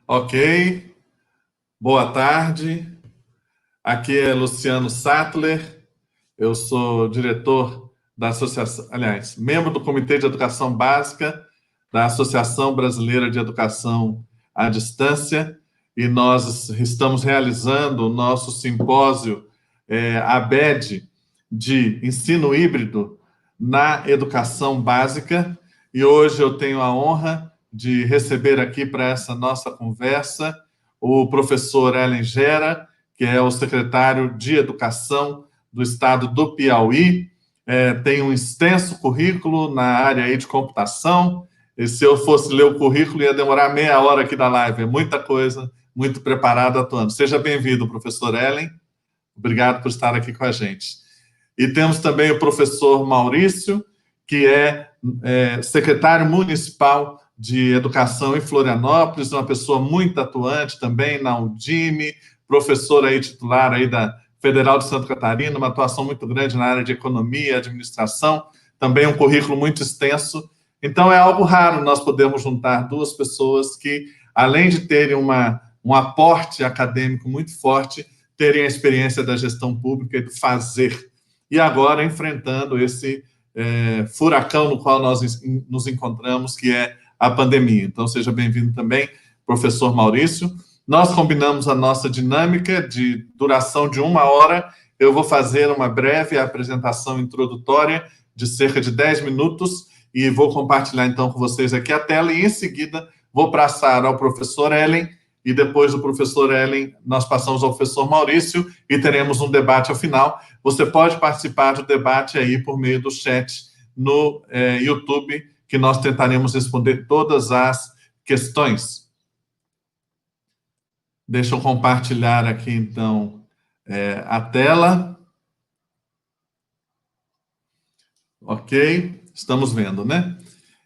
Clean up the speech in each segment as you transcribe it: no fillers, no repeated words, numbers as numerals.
Ok, boa tarde. Aqui é Luciano Sattler, eu sou diretor da associação, aliás, membro do Comitê de Educação Básica da Associação Brasileira de Educação à Distância, e nós estamos realizando o nosso simpósio ABED de ensino híbrido na educação básica, e hoje eu tenho a honra de receber aqui para essa nossa conversa o professor Ellen Gera, que é o secretário de Educação do Estado do Piauí, tem um extenso currículo na área aí de computação, e se eu fosse ler o currículo ia demorar meia hora aqui da live, é muita coisa, muito preparado, atuando. Seja bem-vindo, professor Ellen, obrigado por estar aqui com a gente. E temos também o professor Maurício, que é secretário municipal de Educação em Florianópolis, uma pessoa muito atuante também na Undime, professor aí titular aí da Federal de Santa Catarina, uma atuação muito grande na área de economia e administração, também um currículo muito extenso. Então, é algo raro nós podermos juntar duas pessoas que, além de terem um aporte acadêmico muito forte, terem a experiência da gestão pública e do fazer. E agora, enfrentando esse furacão no qual nós nos encontramos, que é a pandemia. Então, seja bem-vindo também, professor Maurício. Nós combinamos a nossa dinâmica de duração de 1 hora. Eu vou fazer uma breve apresentação introdutória de cerca de 10 minutos e vou compartilhar, então, com vocês aqui a tela e, em seguida, vou passar ao professor Ellen e, depois do professor Ellen, nós passamos ao professor Maurício e teremos um debate ao final. Você pode participar do debate aí por meio do chat no YouTube, que nós tentaremos responder todas as questões. Deixa eu compartilhar aqui, então, a tela. Ok, estamos vendo, né?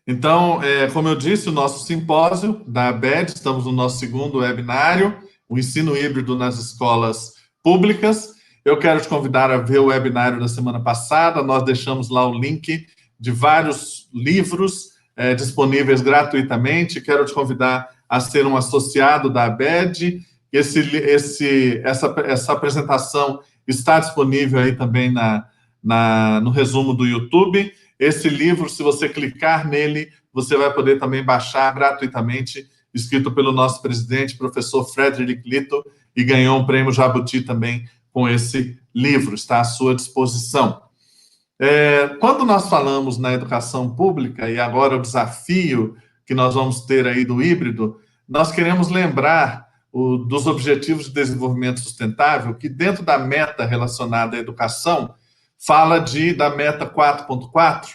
Então, como eu disse, o nosso simpósio da ABED, estamos no nosso segundo webinário, o ensino híbrido nas escolas públicas. Eu quero te convidar a ver o webinário da semana passada, nós deixamos lá o link de vários livros disponíveis gratuitamente. Quero te convidar a ser um associado da ABED. Essa apresentação está disponível aí também no resumo do YouTube. Esse livro, se você clicar nele, você vai poder também baixar gratuitamente, escrito pelo nosso presidente, professor Frederic Lito, e ganhou um prêmio Jabuti também com esse livro, está à sua disposição. Quando nós falamos na educação pública, e agora o desafio que nós vamos ter aí do híbrido, nós queremos lembrar dos Objetivos de Desenvolvimento Sustentável, que dentro da meta relacionada à educação, fala da meta 4.4,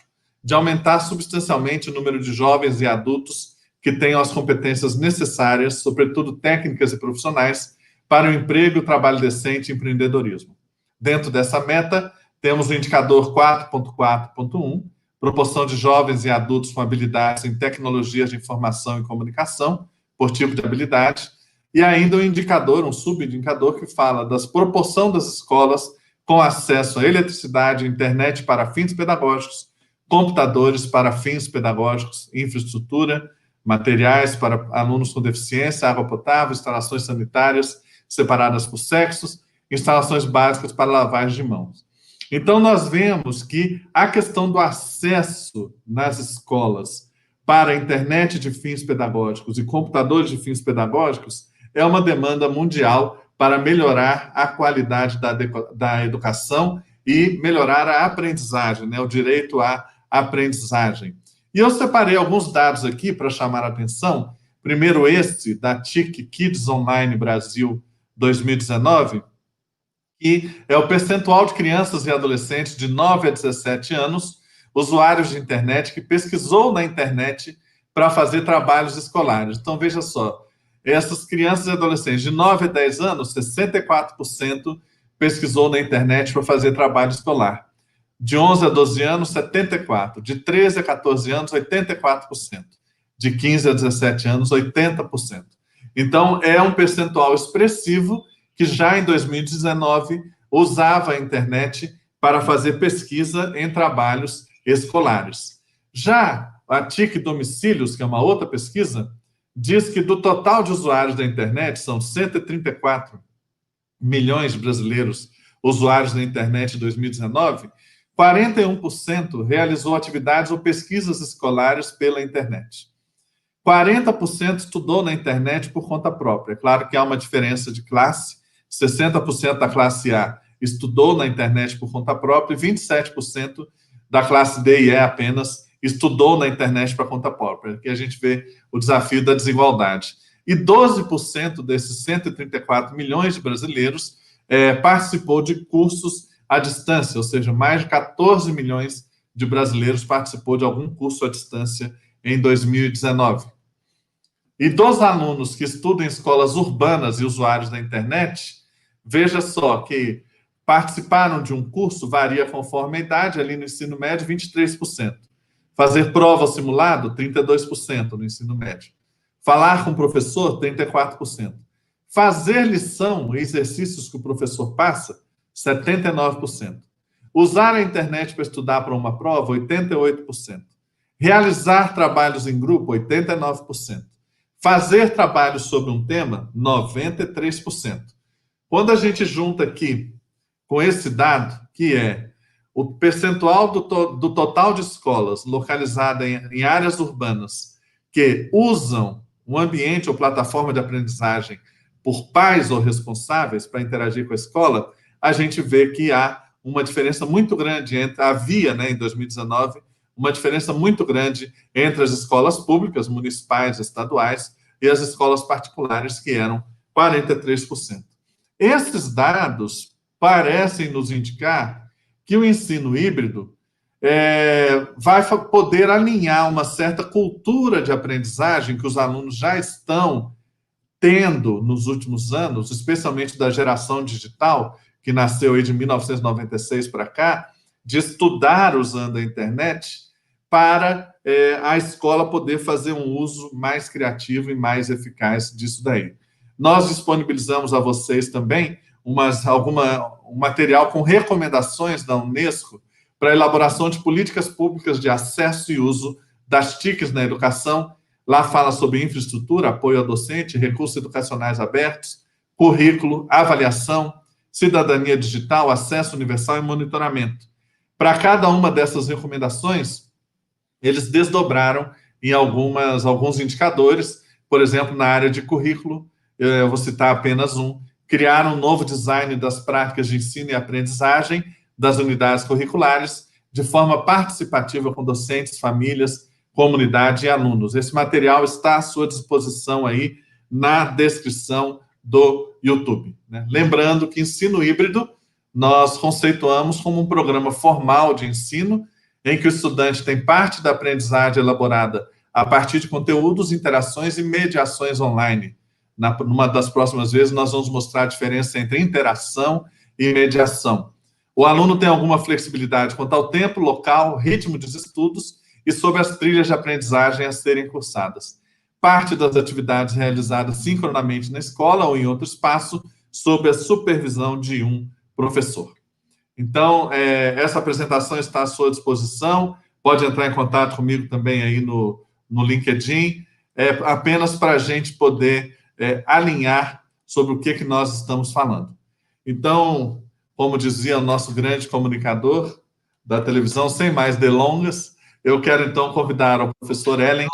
de aumentar substancialmente o número de jovens e adultos que tenham as competências necessárias, sobretudo técnicas e profissionais, para o emprego, trabalho decente e empreendedorismo. Dentro dessa meta, temos o indicador 4.4.1, proporção de jovens e adultos com habilidades em tecnologias de informação e comunicação, por tipo de habilidade, e ainda um subindicador que fala da proporção das escolas com acesso à eletricidade, internet para fins pedagógicos, computadores para fins pedagógicos, infraestrutura, materiais para alunos com deficiência, água potável, instalações sanitárias separadas por sexos, instalações básicas para lavagem de mãos. Então, nós vemos que a questão do acesso nas escolas para a internet de fins pedagógicos e computadores de fins pedagógicos é uma demanda mundial para melhorar a qualidade da educação e melhorar a aprendizagem, né? O direito à aprendizagem. E eu separei alguns dados aqui para chamar a atenção. Primeiro, da TIC Kids Online Brasil 2019, que é o percentual de crianças e adolescentes de 9 a 17 anos, usuários de internet, que pesquisou na internet para fazer trabalhos escolares. Então, veja só, essas crianças e adolescentes de 9 a 10 anos, 64% pesquisou na internet para fazer trabalho escolar. De 11 a 12 anos, 74%. De 13 a 14 anos, 84%. De 15 a 17 anos, 80%. Então, é um percentual expressivo que já em 2019 usava a internet para fazer pesquisa em trabalhos escolares. Já a TIC Domicílios, que é uma outra pesquisa, diz que do total de usuários da internet, são 134 milhões de brasileiros usuários da internet em 2019, 41% realizou atividades ou pesquisas escolares pela internet. 40% estudou na internet por conta própria. Claro que há uma diferença de classe, 60% da classe A estudou na internet por conta própria e 27% da classe D e E apenas estudou na internet para conta própria. Aqui a gente vê o desafio da desigualdade. E 12% desses 134 milhões de brasileiros participou de cursos à distância, ou seja, mais de 14 milhões de brasileiros participou de algum curso à distância em 2019. E dos alunos que estudam em escolas urbanas e usuários da internet, veja só que participaram de um curso, varia conforme a idade, ali no ensino médio, 23%. Fazer prova simulado, 32% no ensino médio. Falar com o professor, 34%. Fazer lição, exercícios que o professor passa, 79%. Usar a internet para estudar para uma prova, 88%. Realizar trabalhos em grupo, 89%. Fazer trabalhos sobre um tema, 93%. Quando a gente junta aqui com esse dado, que é o percentual do total de escolas localizadas em áreas urbanas que usam um ambiente ou plataforma de aprendizagem por pais ou responsáveis para interagir com a escola, a gente vê que há uma diferença muito grande havia, em 2019, uma diferença muito grande entre as escolas públicas, municipais, estaduais, e as escolas particulares, que eram 43%. Esses dados parecem nos indicar que o ensino híbrido vai poder alinhar uma certa cultura de aprendizagem que os alunos já estão tendo nos últimos anos, especialmente da geração digital, que nasceu aí de 1996 para cá, de estudar usando a internet para a escola poder fazer um uso mais criativo e mais eficaz disso daí. Nós disponibilizamos a vocês também um material com recomendações da Unesco para a elaboração de políticas públicas de acesso e uso das TICs na educação. Lá fala sobre infraestrutura, apoio ao docente, recursos educacionais abertos, currículo, avaliação, cidadania digital, acesso universal e monitoramento. Para cada uma dessas recomendações, eles desdobraram em alguns indicadores. Por exemplo, na área de currículo, eu vou citar apenas um, criaram um novo design das práticas de ensino e aprendizagem das unidades curriculares, de forma participativa com docentes, famílias, comunidade e alunos. Esse material está à sua disposição aí na descrição do YouTube. Lembrando que ensino híbrido nós conceituamos como um programa formal de ensino em que o estudante tem parte da aprendizagem elaborada a partir de conteúdos, interações e mediações online. Numa das próximas vezes, nós vamos mostrar a diferença entre interação e mediação. O aluno tem alguma flexibilidade quanto ao tempo, local, ritmo dos estudos e sobre as trilhas de aprendizagem a serem cursadas. Parte das atividades realizadas sincronamente na escola ou em outro espaço, sob a supervisão de um professor. Então, essa apresentação está à sua disposição, pode entrar em contato comigo também aí no LinkedIn, apenas para a gente poder alinhar sobre o que nós estamos falando. Então, como dizia o nosso grande comunicador da televisão, sem mais delongas, eu quero então convidar o professor Ellen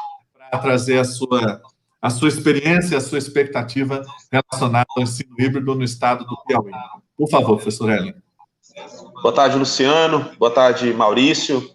para trazer a sua experiência e a sua expectativa relacionada ao ensino híbrido no estado do Piauí. Por favor, professor Ellen. Boa tarde, Luciano. Boa tarde, Maurício.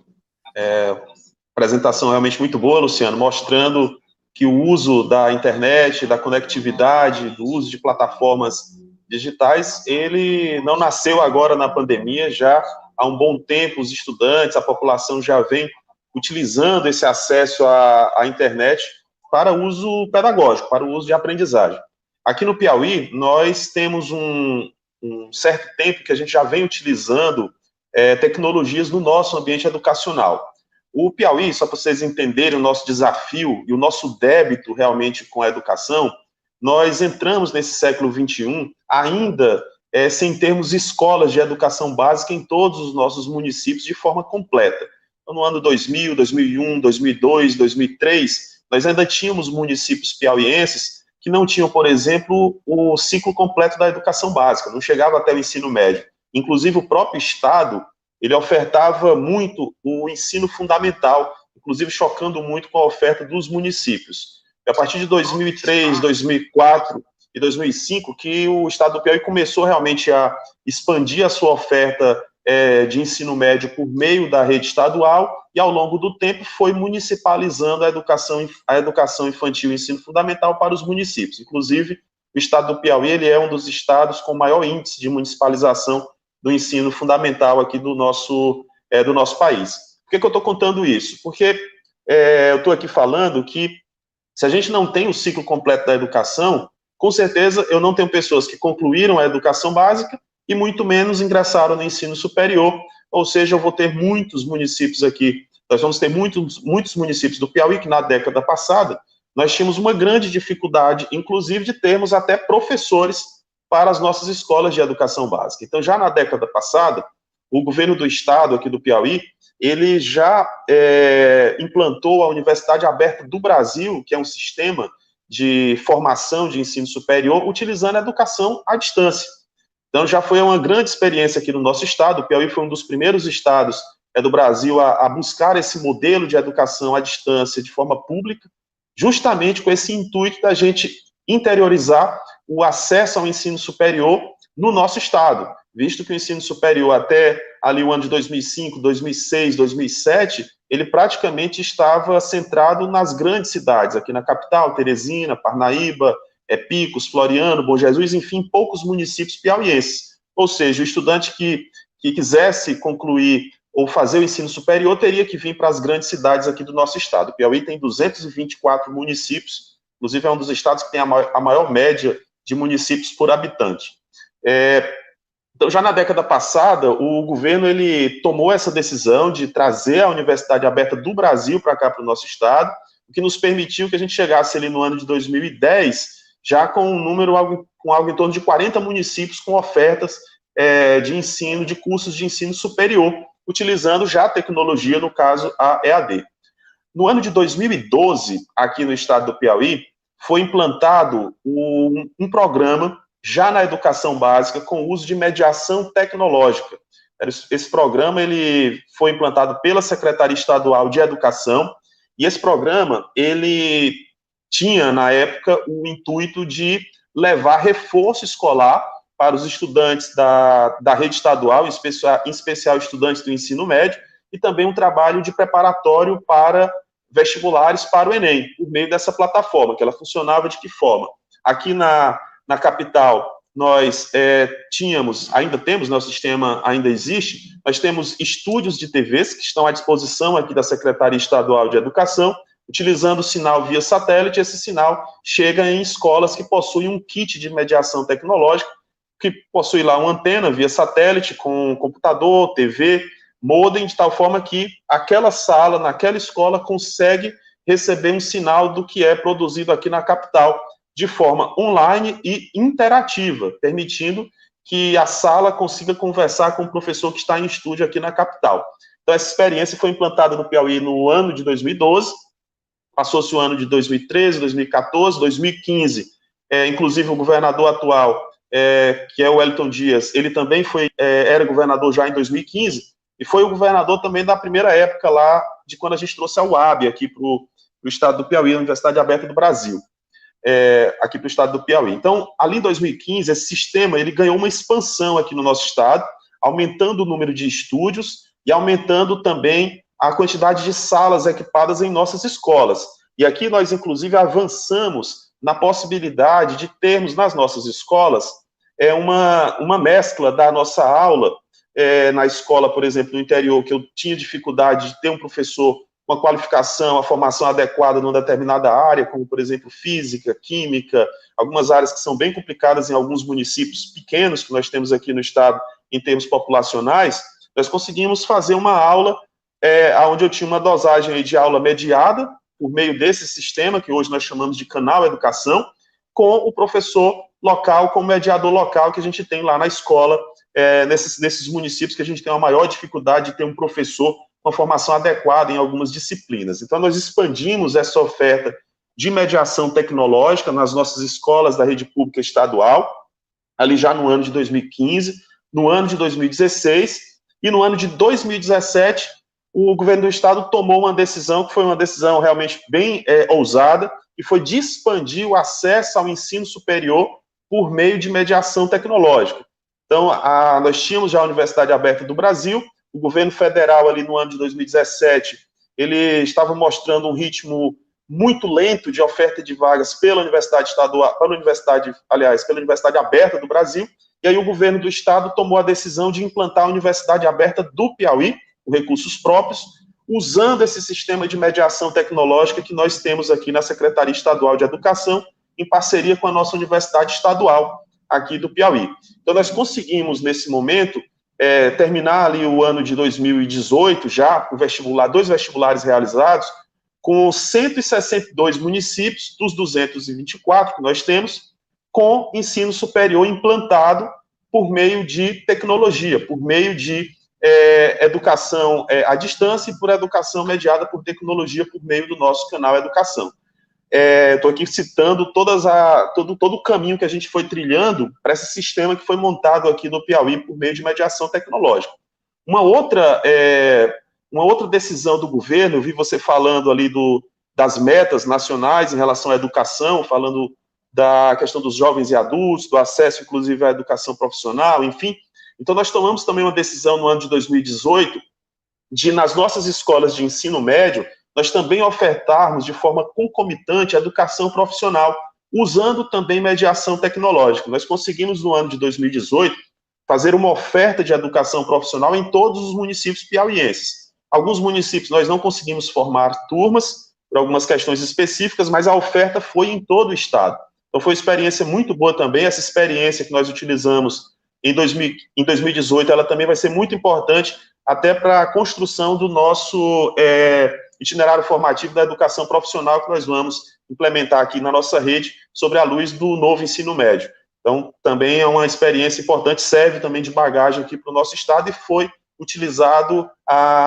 Apresentação realmente muito boa, Luciano, mostrando que o uso da internet, da conectividade, do uso de plataformas digitais, ele não nasceu agora na pandemia, já há um bom tempo os estudantes, a população já vem utilizando esse acesso à internet para uso pedagógico, para o uso de aprendizagem. Aqui no Piauí, nós temos um certo tempo que a gente já vem utilizando tecnologias no nosso ambiente educacional. O Piauí, só para vocês entenderem o nosso desafio e o nosso débito realmente com a educação, nós entramos nesse século XXI ainda sem termos escolas de educação básica em todos os nossos municípios de forma completa. Então, no ano 2000, 2001, 2002, 2003, nós ainda tínhamos municípios piauienses que não tinham, por exemplo, o ciclo completo da educação básica, não chegava até o ensino médio. Inclusive, o próprio Estado, ele ofertava muito o ensino fundamental, inclusive chocando muito com a oferta dos municípios. E a partir de 2003, 2004 e 2005, que o Estado do Piauí começou realmente a expandir a sua oferta de ensino médio por meio da rede estadual, e ao longo do tempo foi municipalizando a educação infantil e ensino fundamental para os municípios. Inclusive, o Estado do Piauí ele é um dos estados com maior índice de municipalização do ensino fundamental aqui do nosso país. Por que eu estou contando isso? Porque eu estou aqui falando que se a gente não tem o ciclo completo da educação, com certeza eu não tenho pessoas que concluíram a educação básica e muito menos ingressaram no ensino superior, ou seja, eu vou ter muitos municípios aqui, nós vamos ter muitos municípios do Piauí que na década passada nós tínhamos uma grande dificuldade, inclusive de termos até professores para as nossas escolas de educação básica. Então, já na década passada, o governo do estado aqui do Piauí, ele já implantou a Universidade Aberta do Brasil, que é um sistema de formação de ensino superior, utilizando a educação à distância. Então, já foi uma grande experiência aqui no nosso estado. O Piauí foi um dos primeiros estados do Brasil a buscar esse modelo de educação à distância de forma pública, justamente com esse intuito da gente interiorizar o acesso ao ensino superior no nosso estado, visto que o ensino superior até ali o ano de 2005, 2006, 2007, ele praticamente estava centrado nas grandes cidades, aqui na capital, Teresina, Parnaíba, Picos, Floriano, Bom Jesus, enfim, poucos municípios piauienses. Ou seja, o estudante que quisesse concluir ou fazer o ensino superior teria que vir para as grandes cidades aqui do nosso estado. O Piauí tem 224 municípios, inclusive é um dos estados que tem a maior média de municípios por habitante. Então, já na década passada, o governo ele tomou essa decisão de trazer a Universidade Aberta do Brasil para cá, para o nosso estado, o que nos permitiu que a gente chegasse ali no ano de 2010 já com um número, algo em torno de 40 municípios com ofertas de ensino, de cursos de ensino superior, utilizando já a tecnologia, no caso, a EAD. No ano de 2012, aqui no estado do Piauí, foi implantado um programa já na educação básica com uso de mediação tecnológica. Esse programa ele foi implantado pela Secretaria Estadual de Educação, e esse programa ele tinha, na época, o intuito de levar reforço escolar para os estudantes da rede estadual, em especial estudantes do ensino médio, e também um trabalho de preparatório para vestibulares para o Enem, por meio dessa plataforma, que ela funcionava de que forma? Aqui na capital, nós ainda temos, nosso sistema ainda existe, nós temos estúdios de TVs que estão à disposição aqui da Secretaria Estadual de Educação, utilizando o sinal via satélite. Esse sinal chega em escolas que possuem um kit de mediação tecnológica, que possui lá uma antena via satélite com computador, TV, modem, de tal forma que aquela sala, naquela escola, consegue receber um sinal do que é produzido aqui na capital, de forma online e interativa, permitindo que a sala consiga conversar com o professor que está em estúdio aqui na capital. Então, essa experiência foi implantada no Piauí no ano de 2012, passou-se o ano de 2013, 2014, 2015, inclusive o governador atual, que é o Wellington Dias, ele também era governador já em 2015, e foi o governador também da primeira época lá, de quando a gente trouxe a UAB aqui para o estado do Piauí, a Universidade Aberta do Brasil, aqui para o estado do Piauí. Então, ali em 2015, esse sistema ele ganhou uma expansão aqui no nosso estado, aumentando o número de estúdios e aumentando também a quantidade de salas equipadas em nossas escolas. E aqui nós, inclusive, avançamos na possibilidade de termos nas nossas escolas uma mescla da nossa aula na escola, por exemplo, no interior, que eu tinha dificuldade de ter um professor com uma qualificação, a formação adequada numa determinada área, como, por exemplo, física, química, algumas áreas que são bem complicadas em alguns municípios pequenos que nós temos aqui no estado, em termos populacionais, nós conseguimos fazer uma aula onde eu tinha uma dosagem de aula mediada, por meio desse sistema, que hoje nós chamamos de canal educação, com o professor local, com o mediador local que a gente tem lá na escola, nesses municípios que a gente tem uma maior dificuldade de ter um professor uma formação adequada em algumas disciplinas. Então, nós expandimos essa oferta de mediação tecnológica nas nossas escolas da rede pública estadual, ali já no ano de 2015, no ano de 2016, e no ano de 2017, o governo do estado tomou uma decisão, que foi uma decisão realmente bem ousada, que foi de expandir o acesso ao ensino superior por meio de mediação tecnológica. Então, nós tínhamos já a Universidade Aberta do Brasil, o governo federal ali no ano de 2017, ele estava mostrando um ritmo muito lento de oferta de vagas pela Universidade Estadual, pela Universidade Aberta do Brasil, e aí o governo do estado tomou a decisão de implantar a Universidade Aberta do Piauí, com recursos próprios, usando esse sistema de mediação tecnológica que nós temos aqui na Secretaria Estadual de Educação, em parceria com a nossa Universidade Estadual aqui do Piauí. Então, nós conseguimos, nesse momento, terminar ali o ano de 2018, já com dois vestibulares realizados, com 162 municípios, dos 224 que nós temos, com ensino superior implantado por meio de tecnologia, por meio de educação à distância e por educação mediada por tecnologia por meio do nosso canal Educação. Estou aqui citando todo o caminho que a gente foi trilhando para esse sistema que foi montado aqui no Piauí por meio de mediação tecnológica. Uma outra decisão do governo, eu vi você falando ali das metas nacionais em relação à educação, falando da questão dos jovens e adultos, do acesso, inclusive, à educação profissional, enfim. Então, nós tomamos também uma decisão no ano de 2018 de, nas nossas escolas de ensino médio, nós também ofertarmos de forma concomitante a educação profissional, usando também mediação tecnológica. Nós conseguimos, no ano de 2018, fazer uma oferta de educação profissional em todos os municípios piauienses. Alguns municípios nós não conseguimos formar turmas, por algumas questões específicas, mas a oferta foi em todo o estado. Então, foi uma experiência muito boa também. Essa experiência que nós utilizamos em 2018, ela também vai ser muito importante até para a construção do nosso itinerário formativo da educação profissional que nós vamos implementar aqui na nossa rede sobre a luz do novo ensino médio. Então, também é uma experiência importante, serve também de bagagem aqui para o nosso estado e foi utilizado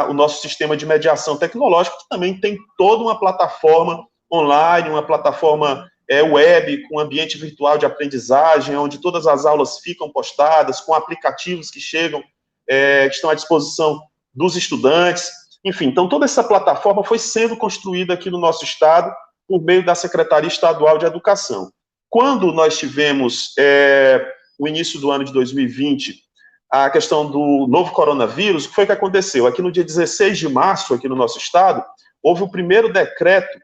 o nosso sistema de mediação tecnológica, que também tem toda uma plataforma online, uma plataforma web, com ambiente virtual de aprendizagem, onde todas as aulas ficam postadas, com aplicativos que chegam, que estão à disposição dos estudantes. Enfim, então toda essa plataforma foi sendo construída aqui no nosso estado por meio da Secretaria Estadual de Educação. Quando nós tivemos o início do ano de 2020, a questão do novo coronavírus, o que foi que aconteceu? Aqui no dia 16 de março, aqui no nosso estado, houve o primeiro decreto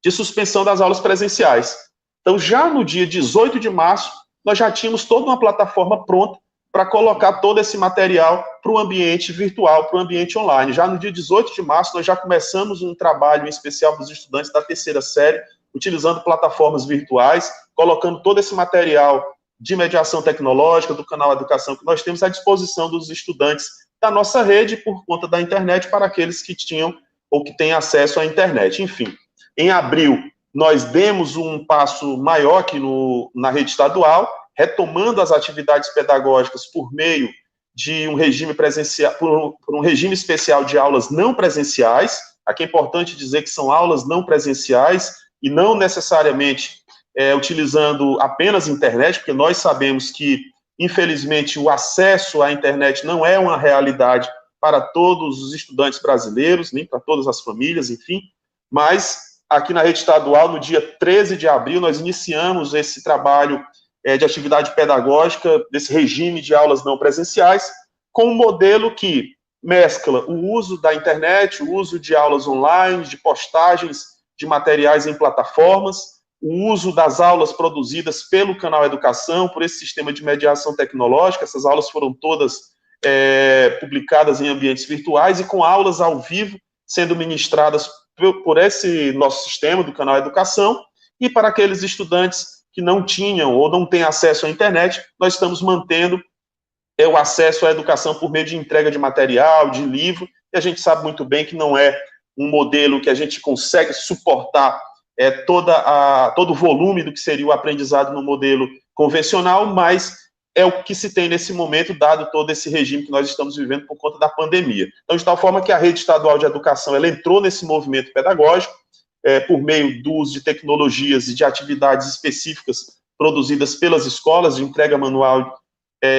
de suspensão das aulas presenciais. Então, já no dia 18 de março, nós já tínhamos toda uma plataforma pronta para colocar todo esse material para o ambiente virtual, para o ambiente online. Já no dia 18 de março, nós já começamos um trabalho em especial para os estudantes da terceira série, utilizando plataformas virtuais, colocando todo esse material de mediação tecnológica do canal Educação que nós temos à disposição dos estudantes da nossa rede por conta da internet para aqueles que tinham ou que têm acesso à internet. Enfim, em abril, nós demos um passo maior aqui na rede estadual, retomando as atividades pedagógicas por meio de um regime presencial, por um regime especial de aulas não presenciais. Aqui é importante dizer que são aulas não presenciais e não necessariamente utilizando apenas internet, porque nós sabemos que, infelizmente, o acesso à internet não é uma realidade para todos os estudantes brasileiros, nem para todas as famílias, enfim, mas aqui na rede estadual, no dia 13 de abril, nós iniciamos esse trabalho de atividade pedagógica, desse regime de aulas não presenciais, com um modelo que mescla o uso da internet, o uso de aulas online, de postagens de materiais em plataformas, o uso das aulas produzidas pelo canal Educação, por esse sistema de mediação tecnológica. Essas aulas foram todas publicadas em ambientes virtuais e com aulas ao vivo sendo ministradas por esse nosso sistema do canal Educação. E para aqueles estudantes que não tinham ou não têm acesso à internet, nós estamos mantendo o acesso à educação por meio de entrega de material, de livro, e a gente sabe muito bem que não é um modelo que a gente consegue suportar todo o volume do que seria o aprendizado no modelo convencional, mas é o que se tem nesse momento, dado todo esse regime que nós estamos vivendo por conta da pandemia. Então, de tal forma que a Rede Estadual de Educação, ela entrou nesse movimento pedagógico, por meio do uso de tecnologias e de atividades específicas produzidas pelas escolas, de entrega manual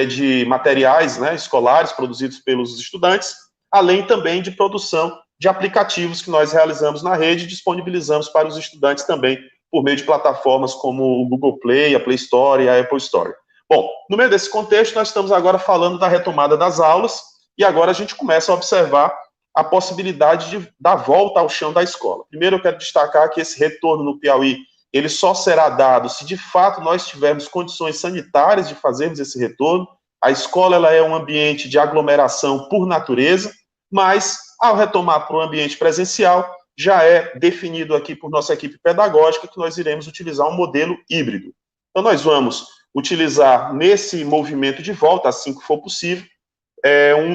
de materiais, né, escolares produzidos pelos estudantes, além também de produção de aplicativos que nós realizamos na rede e disponibilizamos para os estudantes também por meio de plataformas como o Google Play, a Play Store e a Apple Store. Bom, no meio desse contexto, nós estamos agora falando da retomada das aulas e agora a gente começa a observar a possibilidade da volta ao chão da escola. Primeiro, eu quero destacar que esse retorno no Piauí, ele só será dado se de fato nós tivermos condições sanitárias de fazermos esse retorno. A escola, ela é um ambiente de aglomeração por natureza, mas ao retomar para o ambiente presencial, já é definido aqui por nossa equipe pedagógica que nós iremos utilizar um modelo híbrido. Então, nós vamos utilizar nesse movimento de volta, assim que for possível,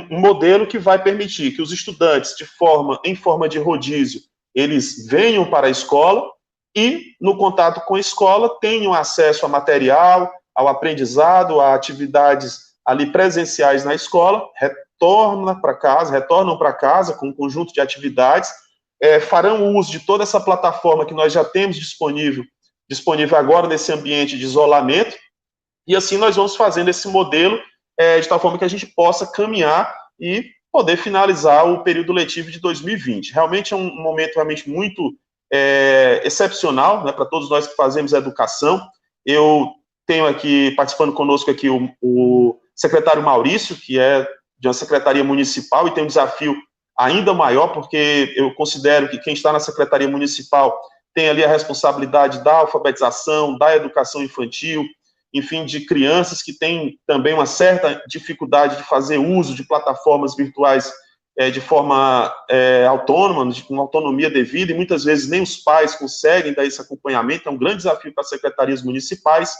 um modelo que vai permitir que os estudantes, em forma de rodízio, eles venham para a escola e, no contato com a escola, tenham acesso a material, ao aprendizado, a atividades ali presenciais na escola, retornam para casa com um conjunto de atividades, farão uso de toda essa plataforma que nós já temos disponível agora nesse ambiente de isolamento, e assim nós vamos fazendo esse modelo de tal forma que a gente possa caminhar e poder finalizar o período letivo de 2020. Realmente é um momento realmente muito excepcional, né, para todos nós que fazemos a educação. Eu tenho aqui, participando conosco aqui, o secretário Maurício, que é de uma secretaria municipal e tem um desafio ainda maior, porque eu considero que quem está na secretaria municipal tem ali a responsabilidade da alfabetização, da educação infantil, enfim, de crianças que têm também uma certa dificuldade de fazer uso de plataformas virtuais de forma autônoma, com autonomia devida, e muitas vezes nem os pais conseguem dar esse acompanhamento. É um grande desafio para as secretarias municipais,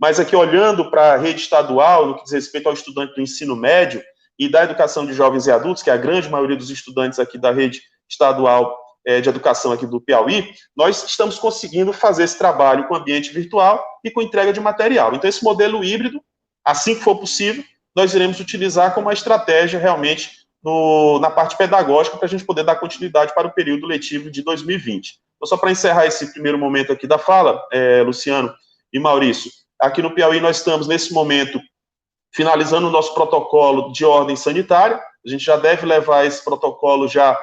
mas aqui olhando para a rede estadual, no que diz respeito ao estudante do ensino médio e da educação de jovens e adultos, que é a grande maioria dos estudantes aqui da rede estadual de educação aqui do Piauí, nós estamos conseguindo fazer esse trabalho com ambiente virtual e com entrega de material. Então, esse modelo híbrido, assim que for possível, nós iremos utilizar como uma estratégia realmente na parte pedagógica para a gente poder dar continuidade para o período letivo de 2020. Então, só para encerrar esse primeiro momento aqui da fala, Luciano e Maurício, aqui no Piauí nós estamos, nesse momento, finalizando o nosso protocolo de ordem sanitária. A gente já deve levar esse protocolo já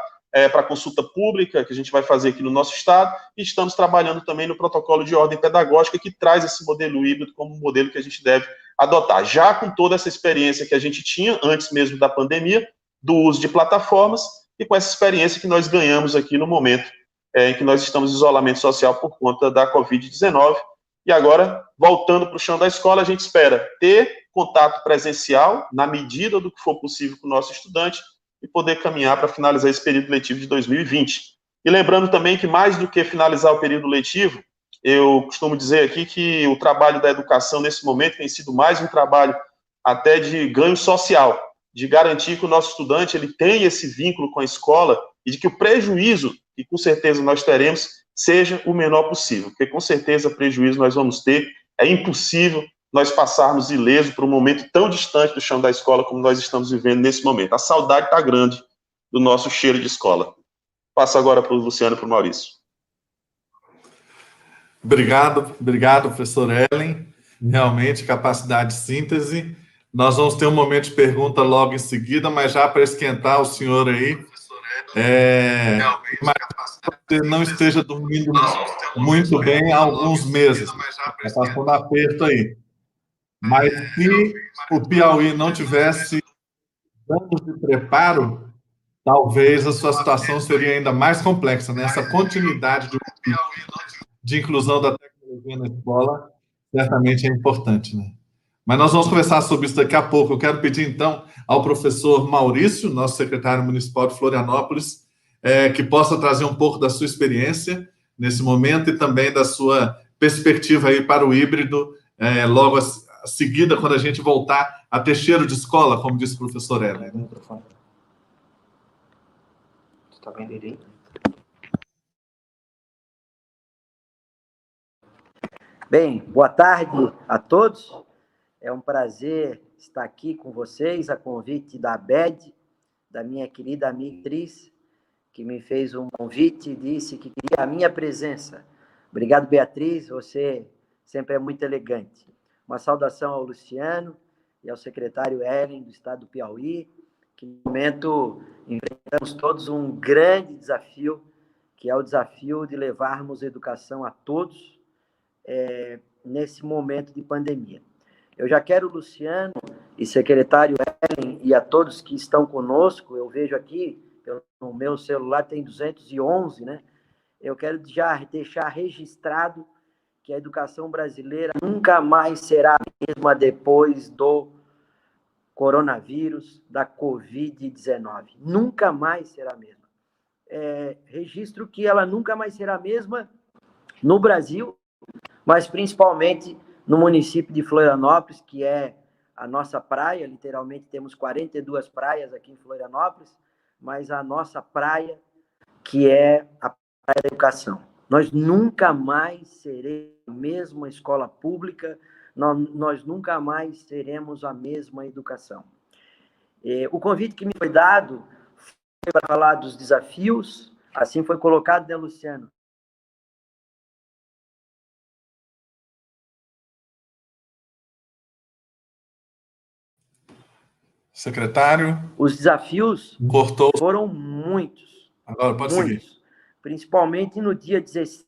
para consulta pública, que a gente vai fazer aqui no nosso estado, e estamos trabalhando também no protocolo de ordem pedagógica, que traz esse modelo híbrido como um modelo que a gente deve adotar, já com toda essa experiência que a gente tinha antes mesmo da pandemia, do uso de plataformas, e com essa experiência que nós ganhamos aqui no momento em que nós estamos em isolamento social por conta da Covid-19, e agora, voltando para o chão da escola, a gente espera ter contato presencial, na medida do que for possível com o nosso estudante, e poder caminhar para finalizar esse período letivo de 2020. E lembrando também que, mais do que finalizar o período letivo, eu costumo dizer aqui que o trabalho da educação, nesse momento, tem sido mais um trabalho até de ganho social, de garantir que o nosso estudante ele tem esse vínculo com a escola e de que o prejuízo, que com certeza nós teremos, seja o menor possível, porque com certeza prejuízo nós vamos ter, é impossível nós passarmos ileso por um momento tão distante do chão da escola como nós estamos vivendo nesse momento. A saudade está grande do nosso cheiro de escola. Passo agora para o Luciano e para o Maurício. Obrigado, professor Ellen. Realmente, capacidade de síntese. Nós vamos ter um momento de pergunta logo em seguida, mas já para esquentar o senhor aí, você não esteja dormindo muito bem há alguns meses. Está passando aperto aí. Mas se o Piauí não tivesse anos de preparo, talvez a sua situação seria ainda mais complexa, né? Essa continuidade de inclusão da tecnologia na escola certamente é importante, né? Mas nós vamos conversar sobre isso daqui a pouco. Eu quero pedir, então, ao professor Maurício, nosso secretário municipal de Florianópolis, que possa trazer um pouco da sua experiência nesse momento e também da sua perspectiva aí para o híbrido, logo a seguida, quando a gente voltar a ter cheiro de escola, como disse o professor Ellen. Né? Está vendo direito? Bem, boa tarde a todos. É um prazer estar aqui com vocês, a convite da Abed, da minha querida amiga Beatriz, que me fez um convite e disse que queria a minha presença. Obrigado, Beatriz, você sempre é muito elegante. Uma saudação ao Luciano e ao secretário Ellen, do estado do Piauí, que no momento enfrentamos todos um grande desafio, que é o desafio de levarmos educação a todos nesse momento de pandemia. Eu já quero, Luciano e secretário Ellen, e a todos que estão conosco, eu vejo aqui, no meu celular tem 211, né? Eu quero já deixar registrado que a educação brasileira nunca mais será a mesma depois do coronavírus, da Covid-19. Nunca mais será a mesma. Registro que ela nunca mais será a mesma no Brasil, mas principalmente no município de Florianópolis, que é a nossa praia. Literalmente temos 42 praias aqui em Florianópolis, mas a nossa praia, que é a praia da educação. Nós nunca mais seremos a mesma escola pública, nós nunca mais teremos a mesma educação. O convite que me foi dado foi para falar dos desafios, assim foi colocado, né, Luciano? Secretário? Os desafios Cortou. Foram muitos. Agora pode muitos, seguir. Principalmente no dia 16.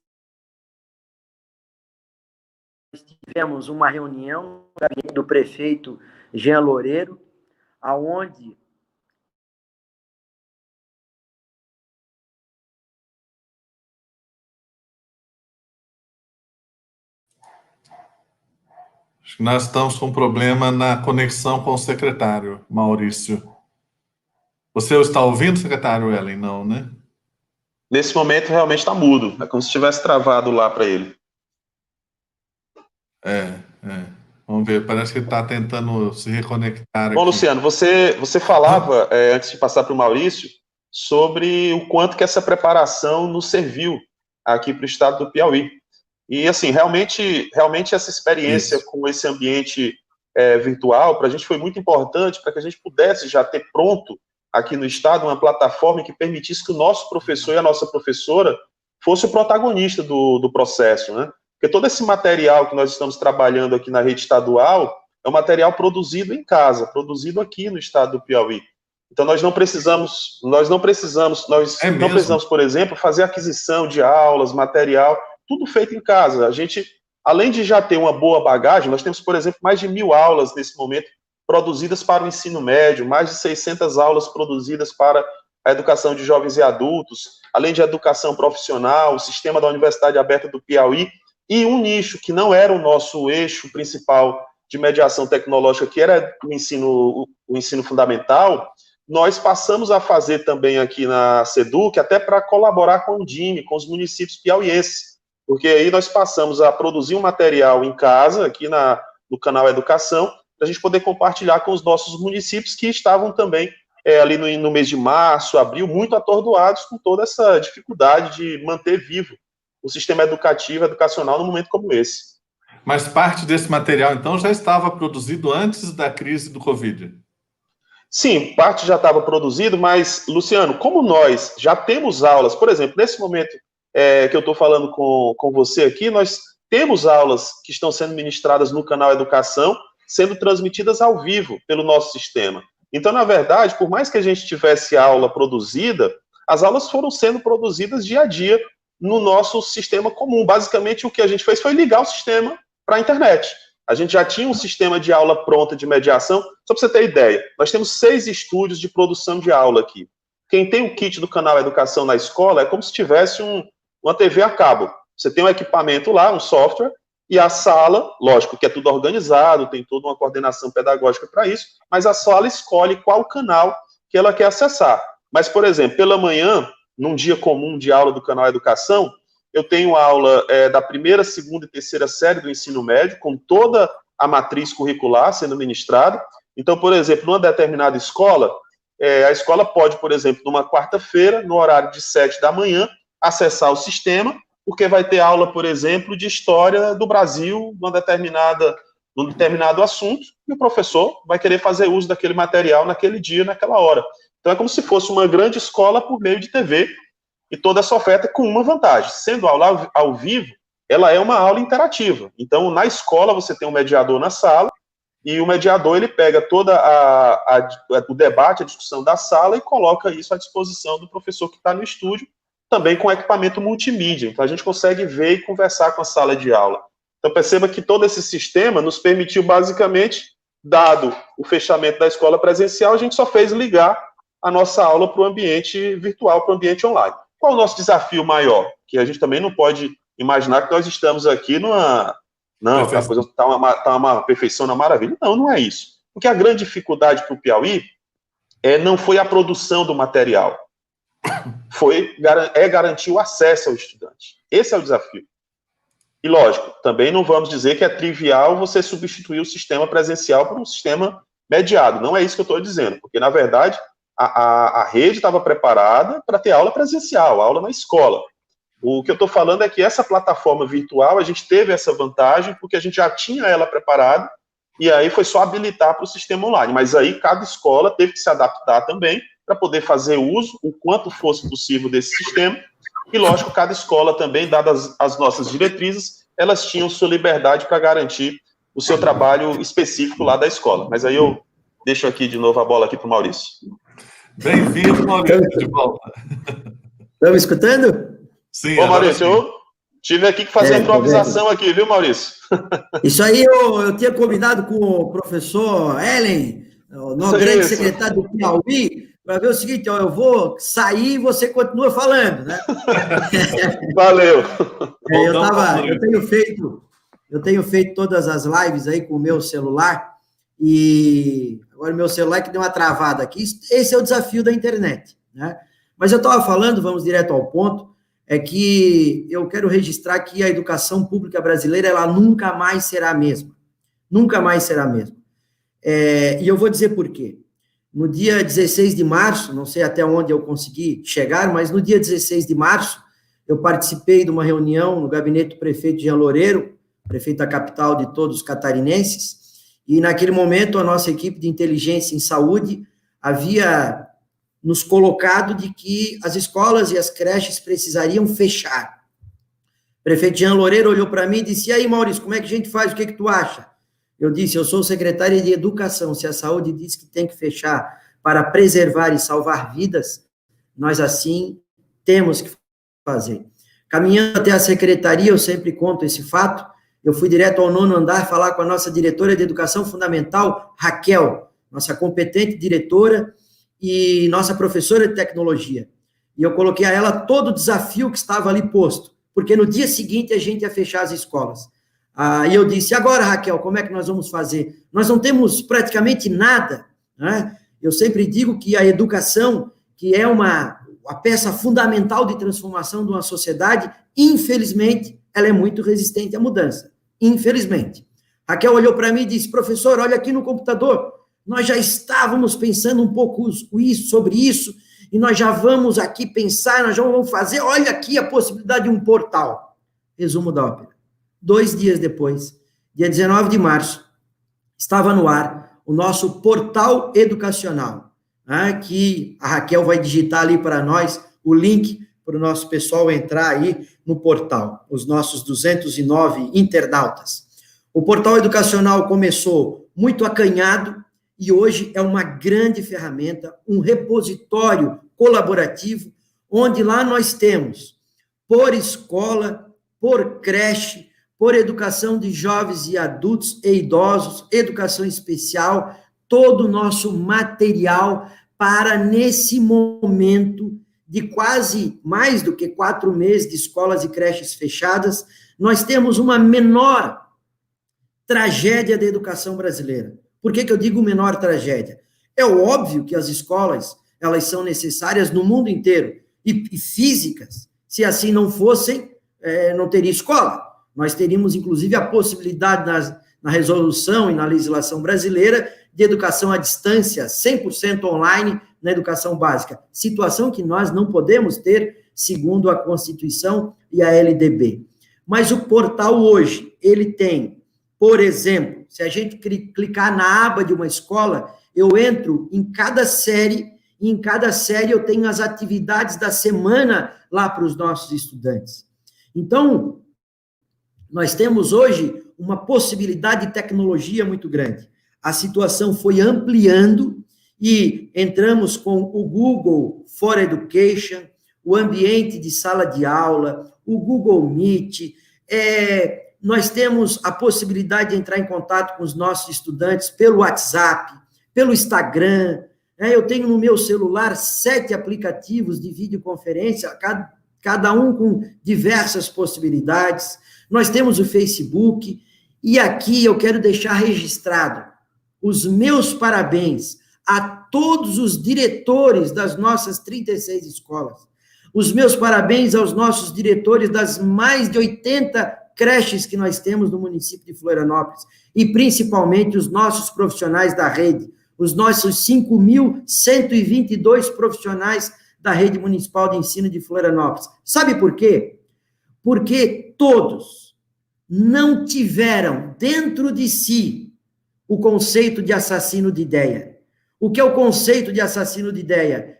Nós tivemos uma reunião no gabinete do prefeito Jean Loureiro, aonde Acho que nós estamos com um problema na conexão com o secretário, Maurício. Você o está ouvindo, secretário Ellen? Não, né? Nesse momento, realmente está mudo. É como se tivesse travado lá para ele. Vamos ver, parece que ele está tentando se reconectar Bom, aqui. Luciano, você falava, antes de passar para o Maurício, sobre o quanto que essa preparação nos serviu aqui para o estado do Piauí. E, assim, realmente essa experiência com esse ambiente virtual, para a gente foi muito importante, para que a gente pudesse já ter pronto aqui no estado uma plataforma que permitisse que o nosso professor e a nossa professora fosse o protagonista do processo, né? Porque todo esse material que nós estamos trabalhando aqui na rede estadual é um material produzido em casa, produzido aqui no estado do Piauí. Então nós não precisamos, por exemplo, fazer aquisição de aulas, material, tudo feito em casa. A gente, além de já ter uma boa bagagem, nós temos, por exemplo, mais de 1.000 aulas nesse momento produzidas para o ensino médio, mais de 600 aulas produzidas para a educação de jovens e adultos, além de educação profissional, o sistema da Universidade Aberta do Piauí, e um nicho que não era o nosso eixo principal de mediação tecnológica, que era o ensino fundamental, nós passamos a fazer também aqui na SEDUC, até para colaborar com o DIME, com os municípios piauienses, porque aí nós passamos a produzir um material em casa, aqui no canal Educação, para a gente poder compartilhar com os nossos municípios que estavam também ali no mês de março, abril, muito atordoados com toda essa dificuldade de manter vivo o sistema educacional num momento como esse. Mas parte desse material, então, já estava produzido antes da crise do Covid? Sim, parte já estava produzido, mas, Luciano, como nós já temos aulas, por exemplo, nesse momento que eu estou falando com você aqui, nós temos aulas que estão sendo ministradas no canal Educação, sendo transmitidas ao vivo pelo nosso sistema. Então, na verdade, por mais que a gente tivesse aula produzida, as aulas foram sendo produzidas dia a dia no nosso sistema comum. Basicamente, o que a gente fez foi ligar o sistema para a internet. A gente já tinha um sistema de aula pronta de mediação. Só para você ter ideia, nós temos 6 estúdios de produção de aula aqui. Quem tem o kit do canal Educação na escola é como se tivesse uma TV a cabo. Você tem um equipamento lá, um software, e a sala, lógico que é tudo organizado, tem toda uma coordenação pedagógica para isso, mas a sala escolhe qual canal que ela quer acessar. Mas, por exemplo, pela manhã, num dia comum de aula do canal Educação, eu tenho aula da primeira, segunda e terceira série do ensino médio, com toda a matriz curricular sendo ministrada. Então, por exemplo, numa determinada escola, a escola pode, por exemplo, numa quarta-feira, no horário de 7 da manhã, acessar o sistema, porque vai ter aula, por exemplo, de história do Brasil, numa num determinado assunto, e o professor vai querer fazer uso daquele material naquele dia, naquela hora. Então, é como se fosse uma grande escola por meio de TV, e toda essa oferta com uma vantagem. Sendo aula ao vivo, ela é uma aula interativa. Então, na escola, você tem um mediador na sala, e o mediador, ele pega todo o debate, a discussão da sala, e coloca isso à disposição do professor que está no estúdio, também com equipamento multimídia. Então, a gente consegue ver e conversar com a sala de aula. Então, perceba que todo esse sistema nos permitiu, basicamente, dado o fechamento da escola presencial, a gente só fez ligar a nossa aula para o ambiente virtual, para o ambiente online. Qual o nosso desafio maior? Que a gente também não pode imaginar que nós estamos aqui numa... Não, a coisa está uma perfeição, uma maravilha. Não, não é isso. Porque a grande dificuldade para o Piauí não foi a produção do material, é garantir o acesso ao estudante. Esse é o desafio. E, lógico, também não vamos dizer que é trivial você substituir o sistema presencial por um sistema mediado. Não é isso que eu estou dizendo, porque, na verdade, a rede estava preparada para ter aula presencial, aula na escola. O que eu estou falando é que essa plataforma virtual, a gente teve essa vantagem, porque a gente já tinha ela preparada, e aí foi só habilitar para o sistema online. Mas aí cada escola teve que se adaptar também, para poder fazer uso, o quanto fosse possível desse sistema, e lógico, cada escola também, dadas as nossas diretrizes, elas tinham sua liberdade para garantir o seu trabalho específico lá da escola. Mas aí eu deixo aqui de novo a bola aqui para o Maurício. Bem-vindo, Maurício, de volta. Estão me escutando? Sim. Ô, Maurício, eu tive aqui que fazer a improvisação aqui, viu, Maurício? Isso aí eu tinha combinado com o professor Ellen, o nosso grande secretário do Piauí, para ver o seguinte, ó, eu vou sair e você continua falando, né? Valeu. Eu tenho feito todas as lives aí com o meu celular, e agora o meu celular que deu uma travada aqui. Esse é o desafio da internet, né? Mas eu estava falando, vamos direto ao ponto, é que eu quero registrar que a educação pública brasileira, ela nunca mais será a mesma. Nunca mais será a mesma. E eu vou dizer por quê. No dia 16 de março, não sei até onde eu consegui chegar, mas no dia 16 de março, eu participei de uma reunião no gabinete do prefeito Jean Loureiro, prefeito da capital de todos os catarinenses, e naquele momento a nossa equipe de inteligência em saúde havia nos colocado de que as escolas e as creches precisariam fechar. O prefeito Jean Loureiro olhou para mim e disse, e aí, Maurício, como é que a gente faz? O que tu acha? Eu disse, eu sou secretário de Educação, se a saúde diz que tem que fechar para preservar e salvar vidas, nós assim temos que fazer. Caminhando até a secretaria, eu sempre conto esse fato, eu fui direto ao 9º andar falar com a nossa diretora de Educação Fundamental, Raquel, nossa competente diretora e nossa professora de tecnologia. E eu coloquei a ela todo o desafio que estava ali posto, porque no dia seguinte a gente ia fechar as escolas. E eu disse, agora, Raquel, como é que nós vamos fazer? Nós não temos praticamente nada, né? Eu sempre digo que a educação, que é a peça fundamental de transformação de uma sociedade, infelizmente, ela é muito resistente à mudança. Infelizmente. Raquel olhou para mim e disse, professor, olha aqui no computador, nós já estávamos pensando um pouco sobre isso, e nós já vamos aqui pensar, nós já vamos fazer, olha aqui a possibilidade de um portal. Resumo da ópera. 2 dias depois, dia 19 de março, estava no ar o nosso portal educacional, né, que a Raquel vai digitar ali para nós o link para o nosso pessoal entrar aí no portal, os nossos 209 internautas. O portal educacional começou muito acanhado e hoje é uma grande ferramenta, um repositório colaborativo, onde lá nós temos, por escola, por creche, por educação de jovens e adultos e idosos, educação especial, todo o nosso material para, nesse momento de quase mais do que 4 meses de escolas e creches fechadas, nós temos uma menor tragédia da educação brasileira. Por que eu digo menor tragédia? É óbvio que as escolas, elas são necessárias no mundo inteiro, e físicas. Se assim não fossem, não teria escola. Nós teríamos, inclusive, a possibilidade na resolução e na legislação brasileira de educação à distância, 100% online na educação básica. Situação que nós não podemos ter, segundo a Constituição e a LDB. Mas o portal hoje, ele tem Por exemplo, se a gente clicar na aba de uma escola, eu entro em cada série, e em cada série eu tenho as atividades da semana lá para os nossos estudantes. Então, nós temos hoje uma possibilidade de tecnologia muito grande. A situação foi ampliando e entramos com o Google for Education, o ambiente de sala de aula, o Google Meet, nós temos a possibilidade de entrar em contato com os nossos estudantes pelo WhatsApp, pelo Instagram. Eu tenho no meu celular 7 aplicativos de videoconferência, cada um com diversas possibilidades. Nós temos o Facebook, e aqui eu quero deixar registrado os meus parabéns a todos os diretores das nossas 36 escolas. Os meus parabéns aos nossos diretores das mais de 80 creches que nós temos no município de Florianópolis, e principalmente os nossos profissionais da rede, os nossos 5.122 profissionais da rede municipal de ensino de Florianópolis. Sabe por quê? Porque todos não tiveram dentro de si o conceito de assassino de ideia. O que é o conceito de assassino de ideia?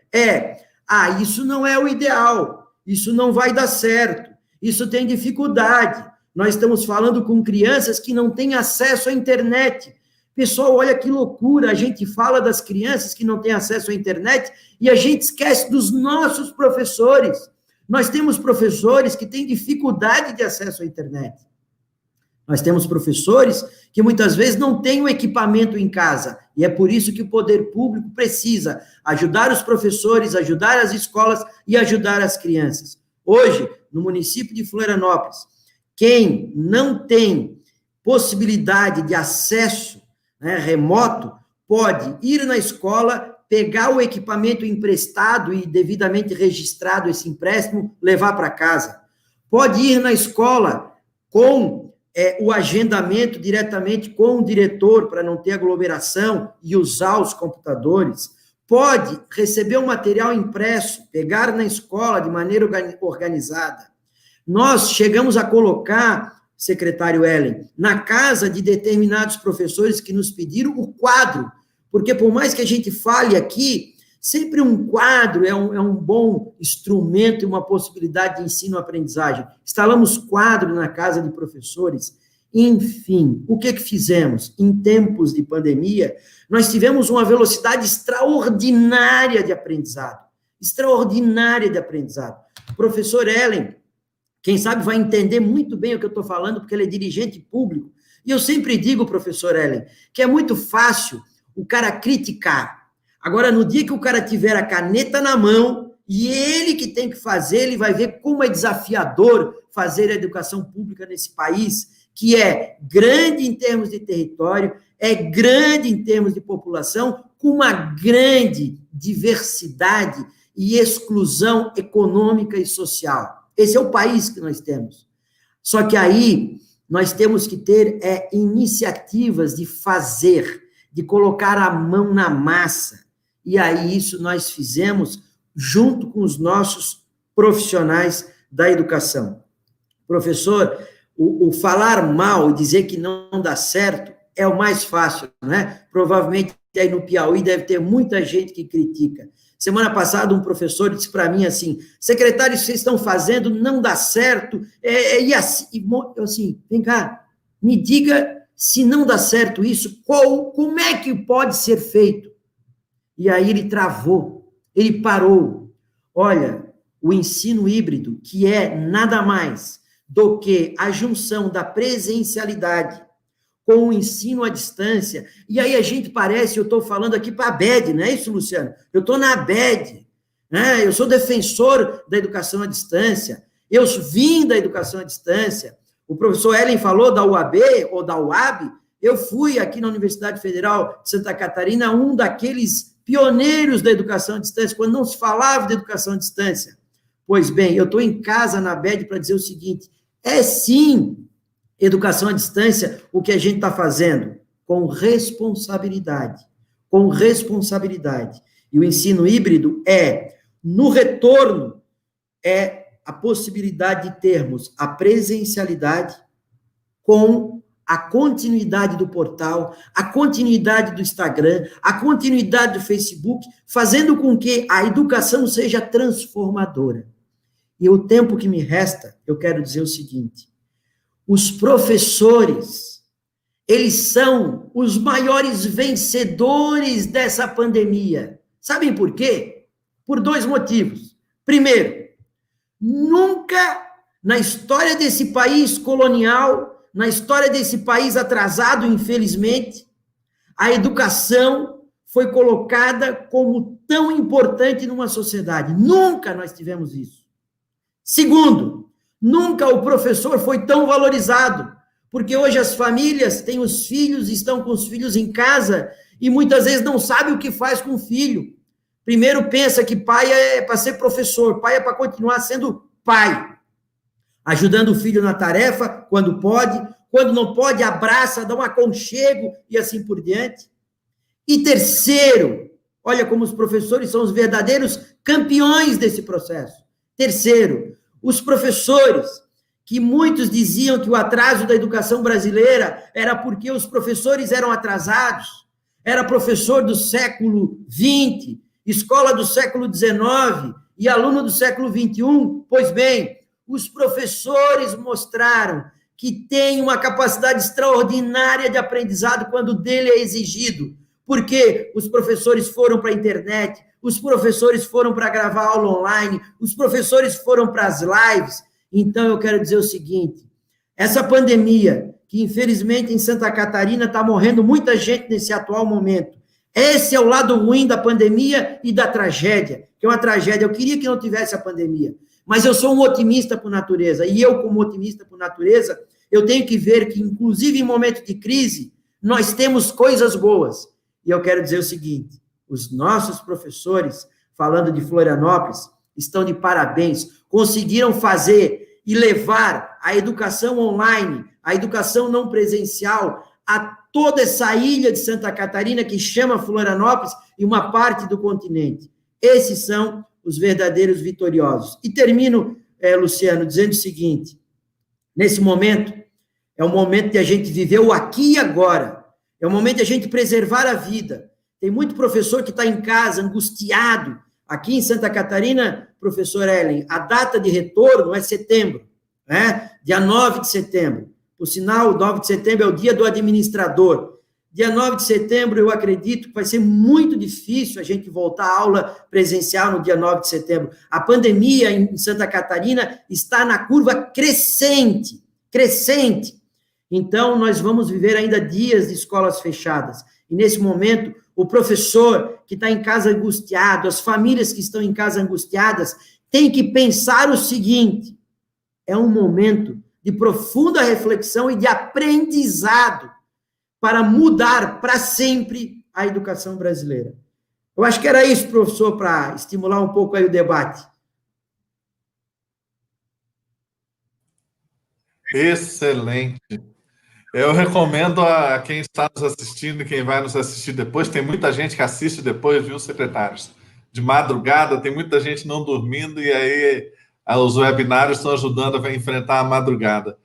Isso não é o ideal, isso não vai dar certo, isso tem dificuldade. Nós estamos falando com crianças que não têm acesso à internet. Pessoal, olha que loucura, a gente fala das crianças que não têm acesso à internet e a gente esquece dos nossos professores. Nós temos professores que têm dificuldade de acesso à internet. Nós temos professores que muitas vezes não têm o equipamento em casa, e é por isso que o poder público precisa ajudar os professores, ajudar as escolas e ajudar as crianças. Hoje, no município de Florianópolis, quem não tem possibilidade de acesso remoto, pode ir na escola, pegar o equipamento emprestado e devidamente registrado esse empréstimo, levar para casa. Pode ir na escola com o agendamento diretamente com o diretor, para não ter aglomeração, e usar os computadores. Pode receber um material impresso, pegar na escola de maneira organizada. Nós chegamos a colocar, secretário Ellen, na casa de determinados professores que nos pediram o quadro, porque por mais que a gente fale aqui, sempre um quadro é um bom instrumento e uma possibilidade de ensino-aprendizagem. Instalamos quadro na casa de professores. Enfim, o que fizemos? Em tempos de pandemia, nós tivemos uma velocidade extraordinária de aprendizado. Extraordinária de aprendizado. Professor Ellen, quem sabe vai entender muito bem o que eu estou falando, porque ele é dirigente público. E eu sempre digo, professor Ellen, que é muito fácil o cara criticar. Agora, no dia que o cara tiver a caneta na mão, e ele que tem que fazer, ele vai ver como é desafiador fazer a educação pública nesse país, que é grande em termos de território, é grande em termos de população, com uma grande diversidade e exclusão econômica e social. Esse é o país que nós temos. Só que aí nós temos que ter iniciativas de fazer, de colocar a mão na massa. E aí isso nós fizemos junto com os nossos profissionais da educação. Professor, o falar mal e dizer que não dá certo é o mais fácil, né? Provavelmente aí no Piauí deve ter muita gente que critica. Semana passada um professor disse para mim assim, secretário, isso que vocês estão fazendo não dá certo, e assim, vem cá, me diga se não dá certo isso, como é que pode ser feito? E aí ele travou, ele parou. Olha, o ensino híbrido, que é nada mais do que a junção da presencialidade com o ensino à distância, e aí a gente parece, eu estou falando aqui para a ABED, não é isso, Luciano? Eu estou na ABED, né? Eu sou defensor da educação à distância, eu vim da educação à distância, o professor Ellen falou da UAB ou da UAB, eu fui aqui na Universidade Federal de Santa Catarina, um daqueles pioneiros da educação à distância, quando não se falava de educação à distância. Pois bem, eu estou em casa na ABED para dizer o seguinte, sim, educação à distância, o que a gente está fazendo? Com responsabilidade. Com responsabilidade. E o ensino híbrido no retorno, a possibilidade de termos a presencialidade com a continuidade do portal, a continuidade do Instagram, a continuidade do Facebook, fazendo com que a educação seja transformadora. E o tempo que me resta, eu quero dizer o seguinte: os professores, eles são os maiores vencedores dessa pandemia. Sabem por quê? Por 2 motivos. Primeiro, nunca na história desse país colonial, na história desse país atrasado, infelizmente, a educação foi colocada como tão importante numa sociedade. Nunca nós tivemos isso. Segundo, nunca o professor foi tão valorizado, porque hoje as famílias têm os filhos, estão com os filhos em casa e muitas vezes não sabem o que faz com o filho. Primeiro pensa que pai é para ser professor, pai é para continuar sendo pai, ajudando o filho na tarefa, quando não pode, abraça, dá um aconchego e assim por diante. E terceiro, olha como os professores são os verdadeiros campeões desse processo. Terceiro, os professores, que muitos diziam que o atraso da educação brasileira era porque os professores eram atrasados, era professor do século XX, escola do século XIX e aluno do século XXI. Pois bem, os professores mostraram que têm uma capacidade extraordinária de aprendizado quando dele é exigido, porque os professores foram para a internet, os professores foram para gravar aula online, os professores foram para as lives. Então, eu quero dizer o seguinte: essa pandemia, que infelizmente em Santa Catarina está morrendo muita gente nesse atual momento, esse é o lado ruim da pandemia e da tragédia, que é uma tragédia. Eu queria que não tivesse a pandemia, mas eu sou um otimista por natureza, e eu, como otimista por natureza, eu tenho que ver que, inclusive em momento de crise, nós temos coisas boas. E eu quero dizer o seguinte: os nossos professores, falando de Florianópolis, estão de parabéns, conseguiram fazer e levar a educação online, a educação não presencial, a toda essa ilha de Santa Catarina que chama Florianópolis e uma parte do continente. Esses são os verdadeiros vitoriosos. E termino, Luciano, dizendo o seguinte: nesse momento, é o momento de a gente viver o aqui e agora, é o momento de a gente preservar a vida. Tem muito professor que está em casa, angustiado. Aqui em Santa Catarina, professor Ellen, a data de retorno é setembro, né? Dia 9 de setembro. Por sinal, 9 de setembro é o dia do administrador. Dia 9 de setembro, eu acredito que vai ser muito difícil a gente voltar à aula presencial no dia 9 de setembro. A pandemia em Santa Catarina está na curva crescente. Então, nós vamos viver ainda dias de escolas fechadas. E, nesse momento, o professor que está em casa angustiado, as famílias que estão em casa angustiadas, têm que pensar o seguinte: é um momento de profunda reflexão e de aprendizado para mudar para sempre a educação brasileira. Eu acho que era isso, professor, para estimular um pouco aí o debate. Excelente. Eu recomendo a quem está nos assistindo e quem vai nos assistir depois. Tem muita gente que assiste depois, viu, secretários? De madrugada, tem muita gente não dormindo e aí os webinários estão ajudando a enfrentar a madrugada.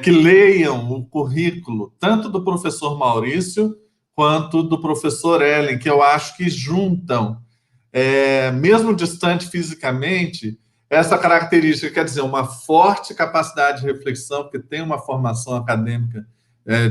Que leiam o currículo, tanto do professor Maurício quanto do professor Ellen, que eu acho que juntam, mesmo distante fisicamente, essa característica, quer dizer, uma forte capacidade de reflexão, porque tem uma formação acadêmica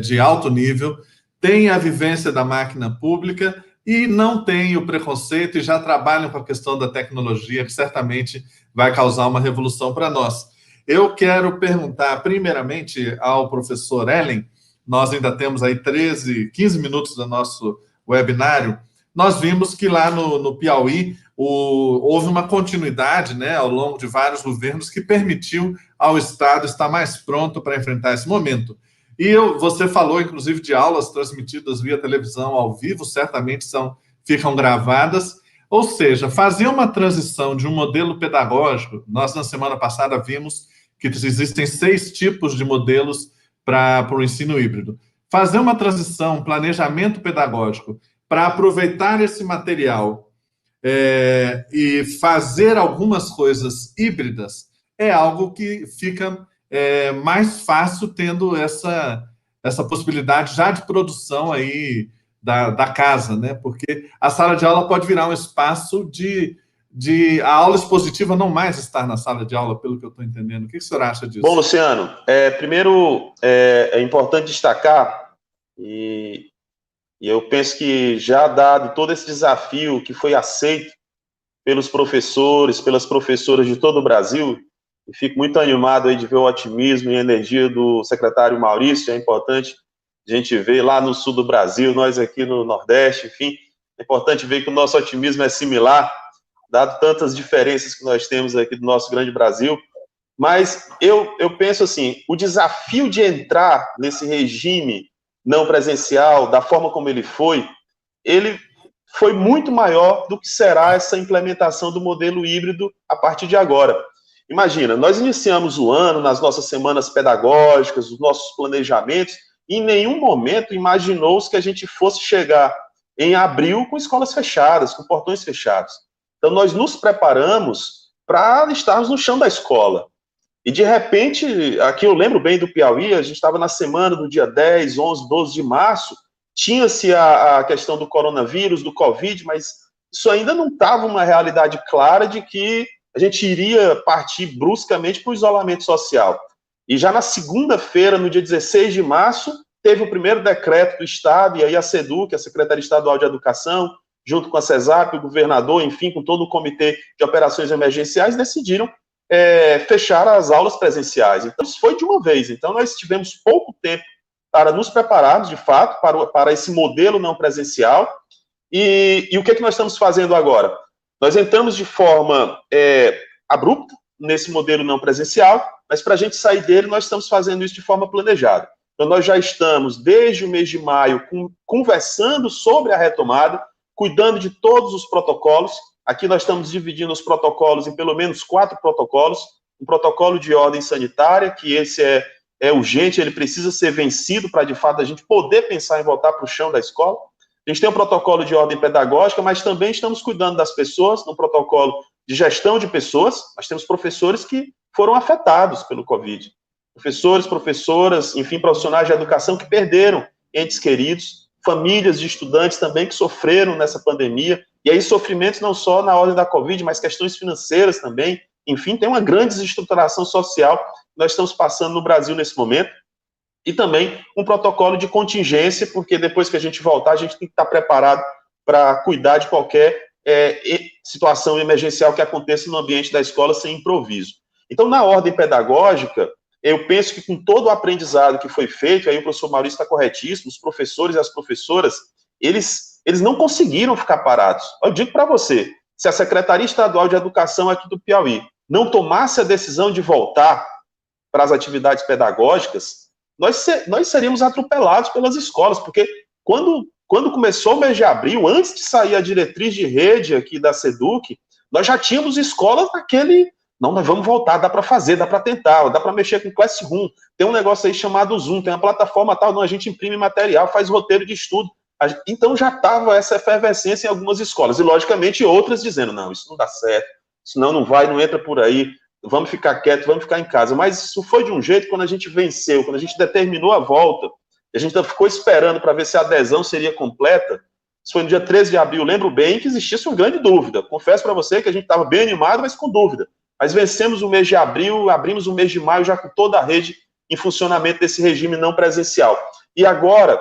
de alto nível, tem a vivência da máquina pública e não tem o preconceito e já trabalham com a questão da tecnologia, que certamente vai causar uma revolução para nós. Eu quero perguntar, primeiramente, ao professor Ellen, nós ainda temos aí 15 minutos do nosso webinário. Nós vimos que lá no Piauí houve uma continuidade, né, ao longo de vários governos que permitiu ao Estado estar mais pronto para enfrentar esse momento. E você falou, inclusive, de aulas transmitidas via televisão ao vivo, certamente ficam gravadas, ou seja, fazer uma transição de um modelo pedagógico. Nós, na semana passada, vimos que existem 6 tipos de modelos para o ensino híbrido. Fazer uma transição, um planejamento pedagógico, para aproveitar esse material e fazer algumas coisas híbridas, é algo que fica mais fácil tendo essa possibilidade já de produção aí da casa, né? Porque a sala de aula pode virar um espaço de a aula expositiva não mais estar na sala de aula, pelo que eu estou entendendo. O que o senhor acha disso? Bom, Luciano, primeiro é importante destacar, e eu penso que já dado todo esse desafio que foi aceito pelos professores, pelas professoras de todo o Brasil, e fico muito animado aí de ver o otimismo e a energia do secretário Maurício. É importante a gente ver lá no sul do Brasil, nós aqui no Nordeste, enfim, é importante ver que o nosso otimismo é similar, dado tantas diferenças que nós temos aqui do nosso grande Brasil. Mas eu penso assim, o desafio de entrar nesse regime não presencial, da forma como ele foi muito maior do que será essa implementação do modelo híbrido a partir de agora. Imagina, nós iniciamos o ano nas nossas semanas pedagógicas, os nossos planejamentos, e em nenhum momento imaginou-se que a gente fosse chegar em abril com escolas fechadas, com portões fechados. Então, nós nos preparamos para estarmos no chão da escola. E, de repente, aqui eu lembro bem do Piauí, a gente estava na semana do dia 10, 11, 12 de março, tinha-se a questão do coronavírus, do Covid, mas isso ainda não estava uma realidade clara de que a gente iria partir bruscamente para o isolamento social. E já na segunda-feira, no dia 16 de março, teve o primeiro decreto do Estado, e aí a SEDUC, a Secretaria Estadual de Educação, junto com a CESAP, o governador, enfim, com todo o Comitê de Operações Emergenciais, decidiram fechar as aulas presenciais. Então, isso foi de uma vez. Então, nós tivemos pouco tempo para nos prepararmos, de fato, para esse modelo não presencial. E o que nós estamos fazendo agora? Nós entramos de forma abrupta nesse modelo não presencial, mas para a gente sair dele, nós estamos fazendo isso de forma planejada. Então, nós já estamos, desde o mês de maio, conversando sobre a retomada, cuidando de todos os protocolos. Aqui nós estamos dividindo os protocolos em pelo menos 4 protocolos. Um protocolo de ordem sanitária, que esse é urgente, ele precisa ser vencido para, de fato, a gente poder pensar em voltar para o chão da escola. A gente tem um protocolo de ordem pedagógica, mas também estamos cuidando das pessoas, no protocolo de gestão de pessoas. Nós temos professores que foram afetados pelo Covid. Professores, professoras, enfim, profissionais de educação que perderam entes queridos, famílias de estudantes também que sofreram nessa pandemia, e aí sofrimentos não só na ordem da Covid, mas questões financeiras também. Enfim, tem uma grande desestruturação social que nós estamos passando no Brasil nesse momento. E também um protocolo de contingência, porque depois que a gente voltar, a gente tem que estar preparado para cuidar de qualquer situação emergencial que aconteça no ambiente da escola sem improviso. Então, na ordem pedagógica, eu penso que com todo o aprendizado que foi feito, aí o professor Maurício está corretíssimo, os professores e as professoras, eles não conseguiram ficar parados. Eu digo para você, se a Secretaria Estadual de Educação aqui do Piauí não tomasse a decisão de voltar para as atividades pedagógicas, nós seríamos atropelados pelas escolas, porque quando começou o mês de abril, antes de sair a diretriz de rede aqui da SEDUC, nós já tínhamos escolas naquele... Não, nós vamos voltar, dá para fazer, dá para tentar, dá para mexer com Classroom, tem um negócio aí chamado Zoom, tem uma plataforma tal, não, a gente imprime material, faz roteiro de estudo. Então já estava essa efervescência em algumas escolas, e logicamente outras dizendo, não, isso não dá certo, senão não vai, não entra por aí, vamos ficar quietos, vamos ficar em casa. Mas isso foi de um jeito, quando a gente venceu, quando a gente determinou a volta, a gente ficou esperando para ver se a adesão seria completa. Isso foi no dia 13 de abril, lembro bem que existisse uma grande dúvida. Confesso para você que a gente estava bem animado, mas com dúvida. Mas vencemos o mês de abril, abrimos o mês de maio já com toda a rede em funcionamento desse regime não presencial. E agora,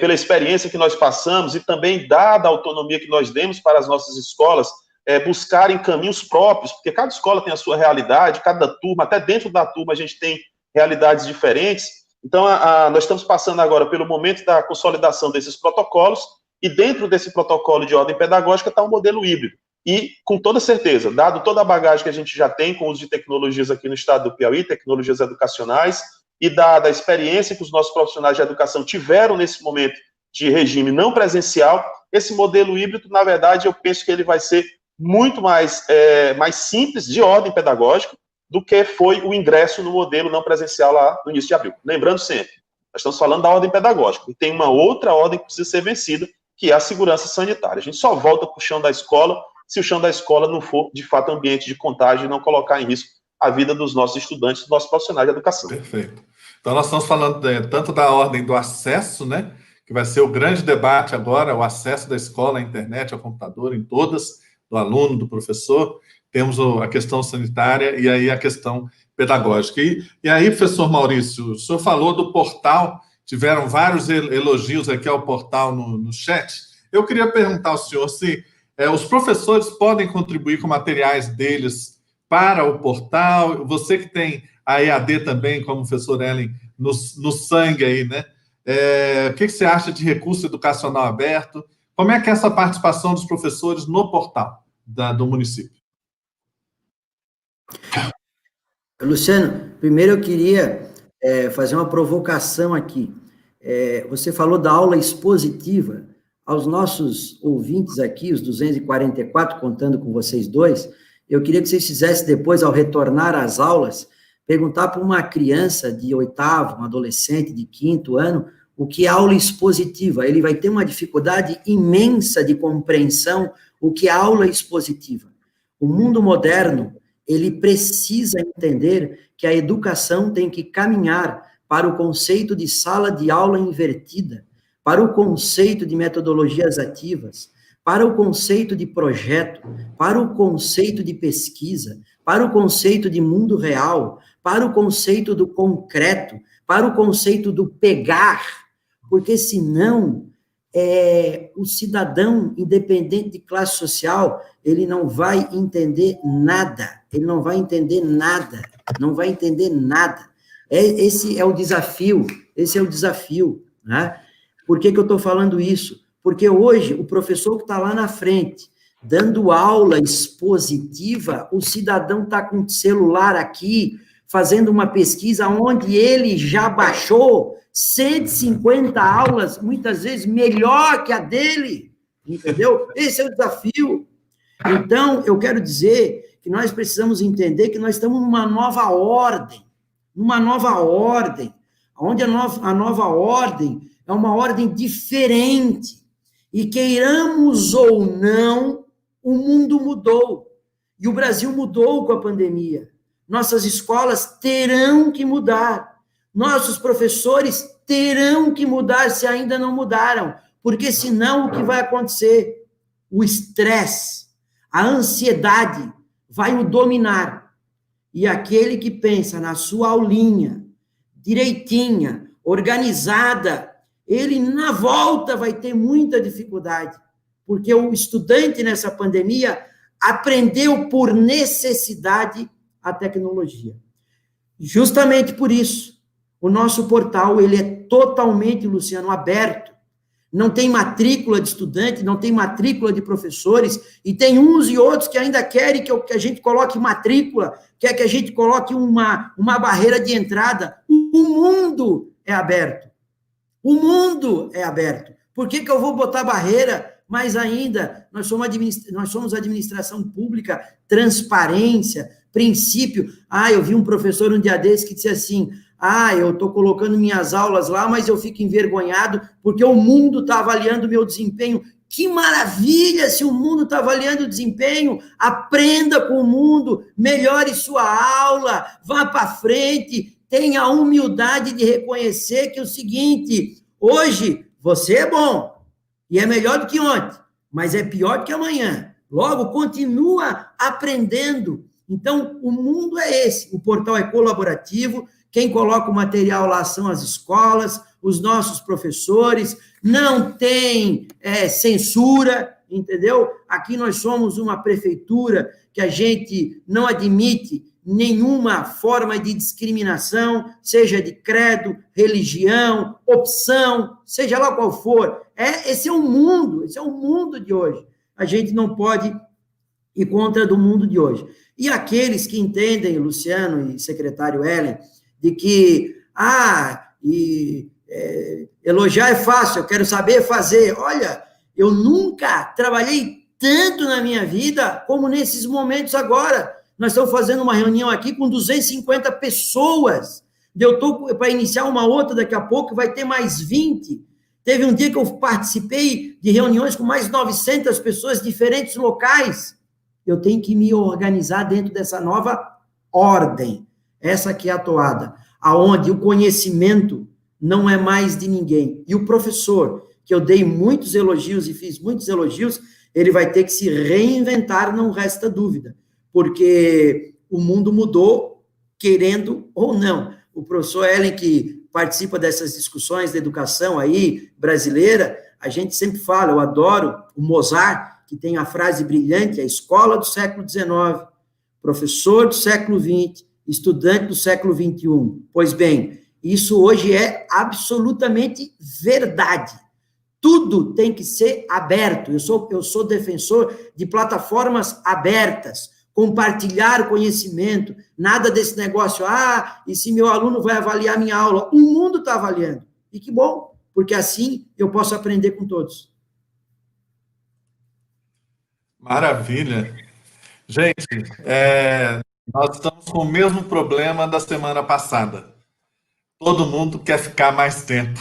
pela experiência que nós passamos e também dada a autonomia que nós demos para as nossas escolas, buscarem caminhos próprios, porque cada escola tem a sua realidade, cada turma, até dentro da turma a gente tem realidades diferentes. Então, nós estamos passando agora pelo momento da consolidação desses protocolos, e dentro desse protocolo de ordem pedagógica está o modelo híbrido. E, com toda certeza, dado toda a bagagem que a gente já tem com o uso de tecnologias aqui no estado do Piauí, tecnologias educacionais, e da experiência que os nossos profissionais de educação tiveram nesse momento de regime não presencial, esse modelo híbrido, na verdade, eu penso que ele vai ser muito mais simples, de ordem pedagógica, do que foi o ingresso no modelo não presencial lá no início de abril. Lembrando sempre, nós estamos falando da ordem pedagógica, e tem uma outra ordem que precisa ser vencida, que é a segurança sanitária. A gente só volta para o chão da escola se o chão da escola não for, de fato, ambiente de contágio e não colocar em risco a vida dos nossos estudantes, dos nossos profissionais de educação. Perfeito. Então, nós estamos falando tanto da ordem do acesso, né, que vai ser o grande debate agora, o acesso da escola à internet, ao computador, em todas, do aluno, do professor. Temos a questão sanitária e aí a questão pedagógica. E aí, professor Maurício, o senhor falou do portal, tiveram vários elogios aqui ao portal no chat. Eu queria perguntar ao senhor se os professores podem contribuir com materiais deles para o portal. Você que tem a EAD também, como o professor Ellen, no sangue aí, né? O que você acha de recurso educacional aberto? Como é que é essa participação dos professores no portal do município? Luciano, primeiro eu queria fazer uma provocação aqui. Você falou da aula expositiva. Aos nossos ouvintes aqui, os 244, contando com vocês dois, eu queria que vocês fizessem depois, ao retornar às aulas, perguntar para uma criança de 8º, um adolescente de 5º ano, o que é aula expositiva. Ele vai ter uma dificuldade imensa de compreensão o que é aula expositiva. O mundo moderno, ele precisa entender que a educação tem que caminhar para o conceito de sala de aula invertida, para o conceito de metodologias ativas, para o conceito de projeto, para o conceito de pesquisa, para o conceito de mundo real, para o conceito do concreto, para o conceito do pegar, porque senão o cidadão, independente de classe social, ele não vai entender nada, não vai entender nada. Esse é o desafio, né? Por que eu estou falando isso? Porque hoje, o professor que está lá na frente, dando aula expositiva, o cidadão está com o celular aqui, fazendo uma pesquisa onde ele já baixou 150 aulas, muitas vezes melhor que a dele, entendeu? Esse é o desafio. Então, eu quero dizer que nós precisamos entender que nós estamos numa nova ordem, onde a nova ordem é uma ordem diferente, e queiramos ou não, o mundo mudou, e o Brasil mudou com a pandemia. Nossas escolas terão que mudar, nossos professores terão que mudar se ainda não mudaram, porque senão o que vai acontecer? O estresse, a ansiedade vai o dominar, e aquele que pensa na sua aulinha, direitinha, organizada, ele na volta vai ter muita dificuldade, porque o estudante nessa pandemia aprendeu por necessidade a tecnologia. Justamente por isso, o nosso portal, ele é totalmente, Luciano, aberto. Não tem matrícula de estudante, não tem matrícula de professores, e tem uns e outros que ainda querem que a gente coloque matrícula, quer que a gente coloque uma barreira de entrada. O mundo é aberto. O mundo é aberto. Por que eu vou botar barreira? Mais ainda, nós somos administração pública, transparência, princípio. Eu vi um professor um dia desse que disse assim, eu estou colocando minhas aulas lá, mas eu fico envergonhado porque o mundo está avaliando o meu desempenho. Que maravilha se o mundo está avaliando o desempenho. Aprenda com o mundo, melhore sua aula, vá para frente, tenha a humildade de reconhecer que é o seguinte, hoje você é bom e é melhor do que ontem, mas é pior do que amanhã. Logo, continua aprendendo. Então, o mundo é esse. O portal é colaborativo, quem coloca o material lá são as escolas, os nossos professores, não tem censura, entendeu? Aqui nós somos uma prefeitura que a gente não admite nenhuma forma de discriminação, seja de credo, religião, opção, seja lá qual for. Esse é o mundo de hoje. A gente não pode ir contra do mundo de hoje. E aqueles que entendem, Luciano e secretário Ellen, de que, elogiar é fácil, eu quero saber fazer. Olha, eu nunca trabalhei tanto na minha vida como nesses momentos agora. Nós estamos fazendo uma reunião aqui com 250 pessoas. Eu estou para iniciar uma outra daqui a pouco, vai ter mais 20. Teve um dia que eu participei de reuniões com mais 900 pessoas, diferentes locais. Eu tenho que me organizar dentro dessa nova ordem. Essa que é a toada, aonde o conhecimento não é mais de ninguém. E o professor, que eu dei muitos elogios e fiz muitos elogios, ele vai ter que se reinventar, não resta dúvida, porque o mundo mudou, querendo ou não. O professor Ellen, que participa dessas discussões da educação aí, brasileira, a gente sempre fala, eu adoro o Mozart, que tem a frase brilhante, a escola do século XIX, professor do século XX, estudante do século XXI. Pois bem, isso hoje é absolutamente verdade. Tudo tem que ser aberto. Eu sou defensor de plataformas abertas, compartilhar conhecimento, nada desse negócio, e se meu aluno vai avaliar minha aula? O mundo está avaliando. E que bom, porque assim eu posso aprender com todos. Maravilha. Gente, nós estamos com o mesmo problema da semana passada. Todo mundo quer ficar mais tempo.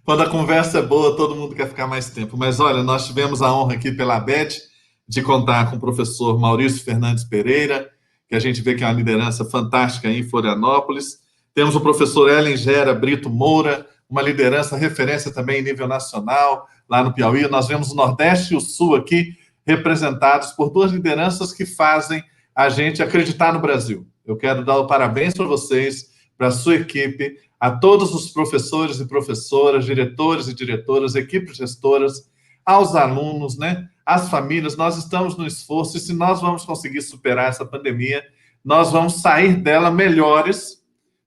Quando a conversa é boa, todo mundo quer ficar mais tempo. Mas olha, nós tivemos a honra aqui pela ABED de contar com o professor Maurício Fernandes Pereira, que a gente vê que é uma liderança fantástica aí em Florianópolis. Temos o professor Ellen Gera Brito Moura, uma liderança referência também em nível nacional, lá no Piauí. Nós vemos o Nordeste e o Sul aqui representados por duas lideranças que fazem a gente acreditar no Brasil. Eu quero dar o parabéns para vocês, para a sua equipe, a todos os professores e professoras, diretores e diretoras, equipes gestoras, aos alunos, né? Às famílias. Nós estamos no esforço e se nós vamos conseguir superar essa pandemia, nós vamos sair dela melhores,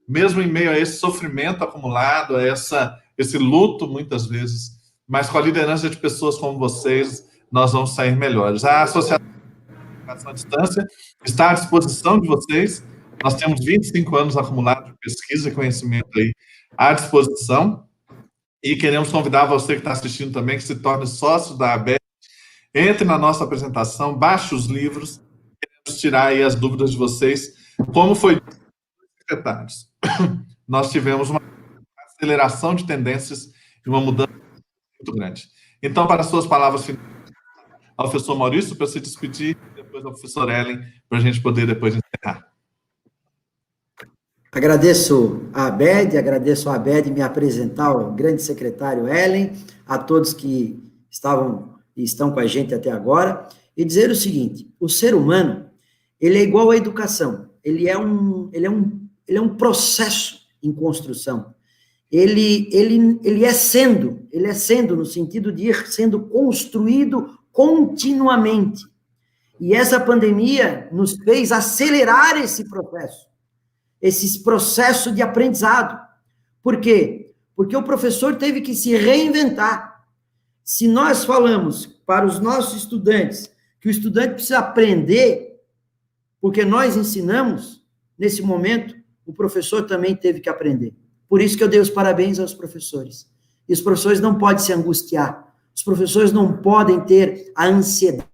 mesmo em meio a esse sofrimento acumulado, a esse luto, muitas vezes, mas com a liderança de pessoas como vocês, nós vamos sair melhores. A Associação de Educação à Distância está à disposição de vocês. Nós temos 25 anos acumulados de pesquisa e conhecimento aí à disposição. E queremos convidar você que está assistindo também, que se torne sócio da ABED. Entre na nossa apresentação, baixe os livros. Queremos tirar aí as dúvidas de vocês. Como foi, secretários? Nós tivemos uma aceleração de tendências e uma mudança muito grande. Então, para suas palavras finais, ao professor Maurício, para se despedir, e depois ao professor Ellen, para a gente poder depois encerrar. Agradeço a ABED me apresentar ao grande secretário Ellen, a todos que estavam e estão com a gente até agora, e dizer o seguinte: o ser humano, ele é igual à educação, ele é um processo em construção. Ele é sendo no sentido de ir sendo construído continuamente. E essa pandemia nos fez acelerar esse processo de aprendizado. Por quê? Porque o professor teve que se reinventar. Se nós falamos para os nossos estudantes que o estudante precisa aprender, porque nós ensinamos, nesse momento, o professor também teve que aprender. Por isso que eu dei os parabéns aos professores. E os professores não podem se angustiar. Os professores não podem ter a ansiedade,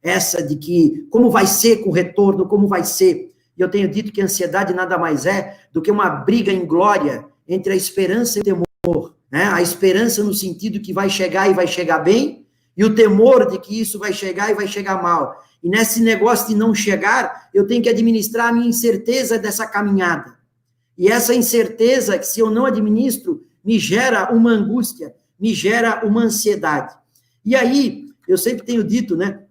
essa de que, como vai ser com o retorno, como vai ser. E eu tenho dito que a ansiedade nada mais é do que uma briga inglória entre a esperança e o temor. Né? A esperança no sentido que vai chegar e vai chegar bem, e o temor de que isso vai chegar e vai chegar mal. E nesse negócio de não chegar, eu tenho que administrar a minha incerteza dessa caminhada. E essa incerteza, que se eu não administro, me gera uma angústia, me gera uma ansiedade. E aí, eu sempre tenho dito, né,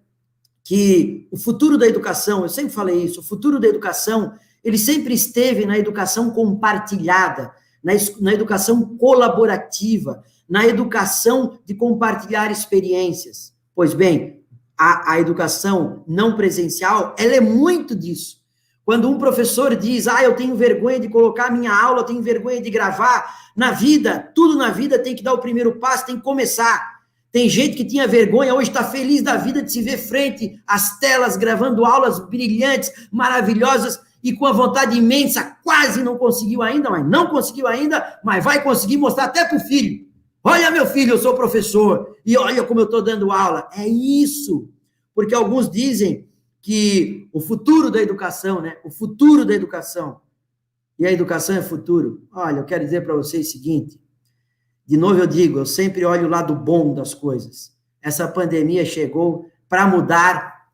que o futuro da educação, eu sempre falei isso, o futuro da educação, ele sempre esteve na educação compartilhada, na educação colaborativa, na educação de compartilhar experiências. Pois bem, a educação não presencial, ela é muito disso. Quando um professor diz, eu tenho vergonha de colocar a minha aula, eu tenho vergonha de gravar, na vida, tudo na vida tem que dar o primeiro passo, tem que começar. Tem gente que tinha vergonha, hoje está feliz da vida de se ver frente às telas, gravando aulas brilhantes, maravilhosas, e com a vontade imensa, quase não conseguiu ainda, mas vai conseguir mostrar até para o filho. Olha, meu filho, eu sou professor, e olha como eu estou dando aula. É isso, porque alguns dizem que o futuro da educação, né? O futuro da educação, e a educação é futuro. Olha, eu quero dizer para vocês o seguinte, de novo eu digo, eu sempre olho o lado bom das coisas. Essa pandemia chegou para mudar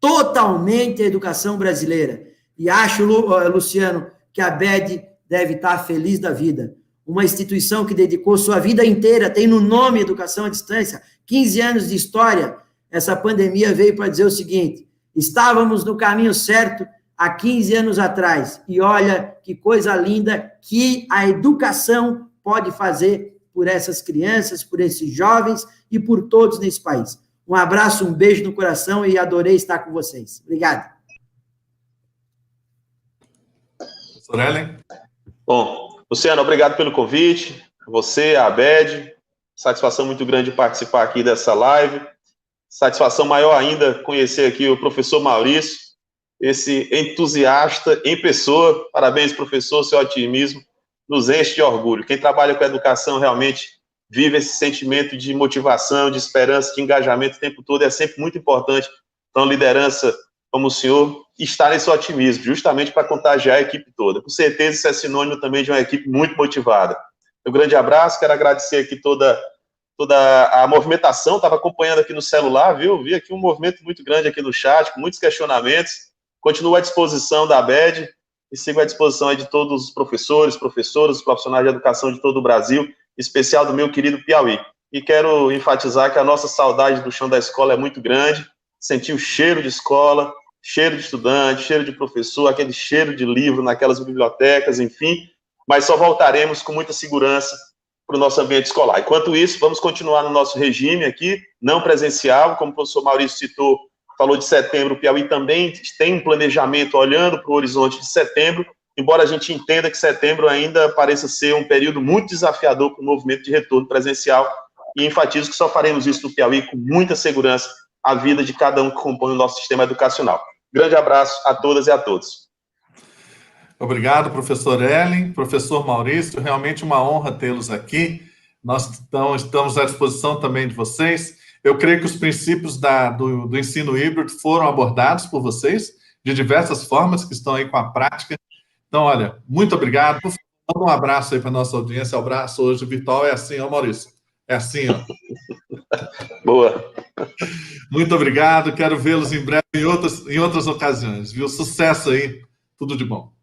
totalmente a educação brasileira. E acho, Luciano, que a ABED deve estar feliz da vida. Uma instituição que dedicou sua vida inteira, tem no nome Educação à Distância, 15 anos de história. Essa pandemia veio para dizer o seguinte: estávamos no caminho certo há 15 anos atrás, e olha que coisa linda que a educação pode fazer por essas crianças, por esses jovens e por todos nesse país. Um abraço, um beijo no coração e adorei estar com vocês. Obrigado. Professor Ellen? Bom, Luciano, obrigado pelo convite. Você, a ABED, satisfação muito grande de participar aqui dessa live. Satisfação maior ainda conhecer aqui o professor Maurício, esse entusiasta em pessoa. Parabéns, professor, seu otimismo nos enche de orgulho. Quem trabalha com educação realmente vive esse sentimento de motivação, de esperança, de engajamento o tempo todo. É sempre muito importante para uma liderança como o senhor estar nesse otimismo, justamente para contagiar a equipe toda. Com certeza isso é sinônimo também de uma equipe muito motivada. Um grande abraço, quero agradecer aqui toda a movimentação, estava acompanhando aqui no celular, viu? Vi aqui um movimento muito grande aqui no chat, com muitos questionamentos. Continuo à disposição da ABED e sigo à disposição aí de todos os professores, professoras, profissionais de educação de todo o Brasil, em especial do meu querido Piauí. E quero enfatizar que a nossa saudade do chão da escola é muito grande, sentir o cheiro de escola, cheiro de estudante, cheiro de professor, aquele cheiro de livro naquelas bibliotecas, enfim, mas só voltaremos com muita segurança para o nosso ambiente escolar. Enquanto isso, vamos continuar no nosso regime aqui, não presencial, como o professor Maurício citou, falou de setembro, o Piauí também tem um planejamento olhando para o horizonte de setembro, embora a gente entenda que setembro ainda pareça ser um período muito desafiador para o movimento de retorno presencial, e enfatizo que só faremos isso no Piauí com muita segurança à vida de cada um que compõe o nosso sistema educacional. Grande abraço a todas e a todos. Obrigado, professor Ellen, professor Maurício, realmente uma honra tê-los aqui. Nós estamos à disposição também de vocês. Eu creio que os princípios do ensino híbrido foram abordados por vocês, de diversas formas, que estão aí com a prática. Então, olha, muito obrigado. Por favor, um abraço aí para a nossa audiência. O abraço hoje virtual é assim, ó, Maurício. É assim, ó. Boa. Muito obrigado. Quero vê-los em breve em outras ocasiões, viu? Sucesso aí. Tudo de bom.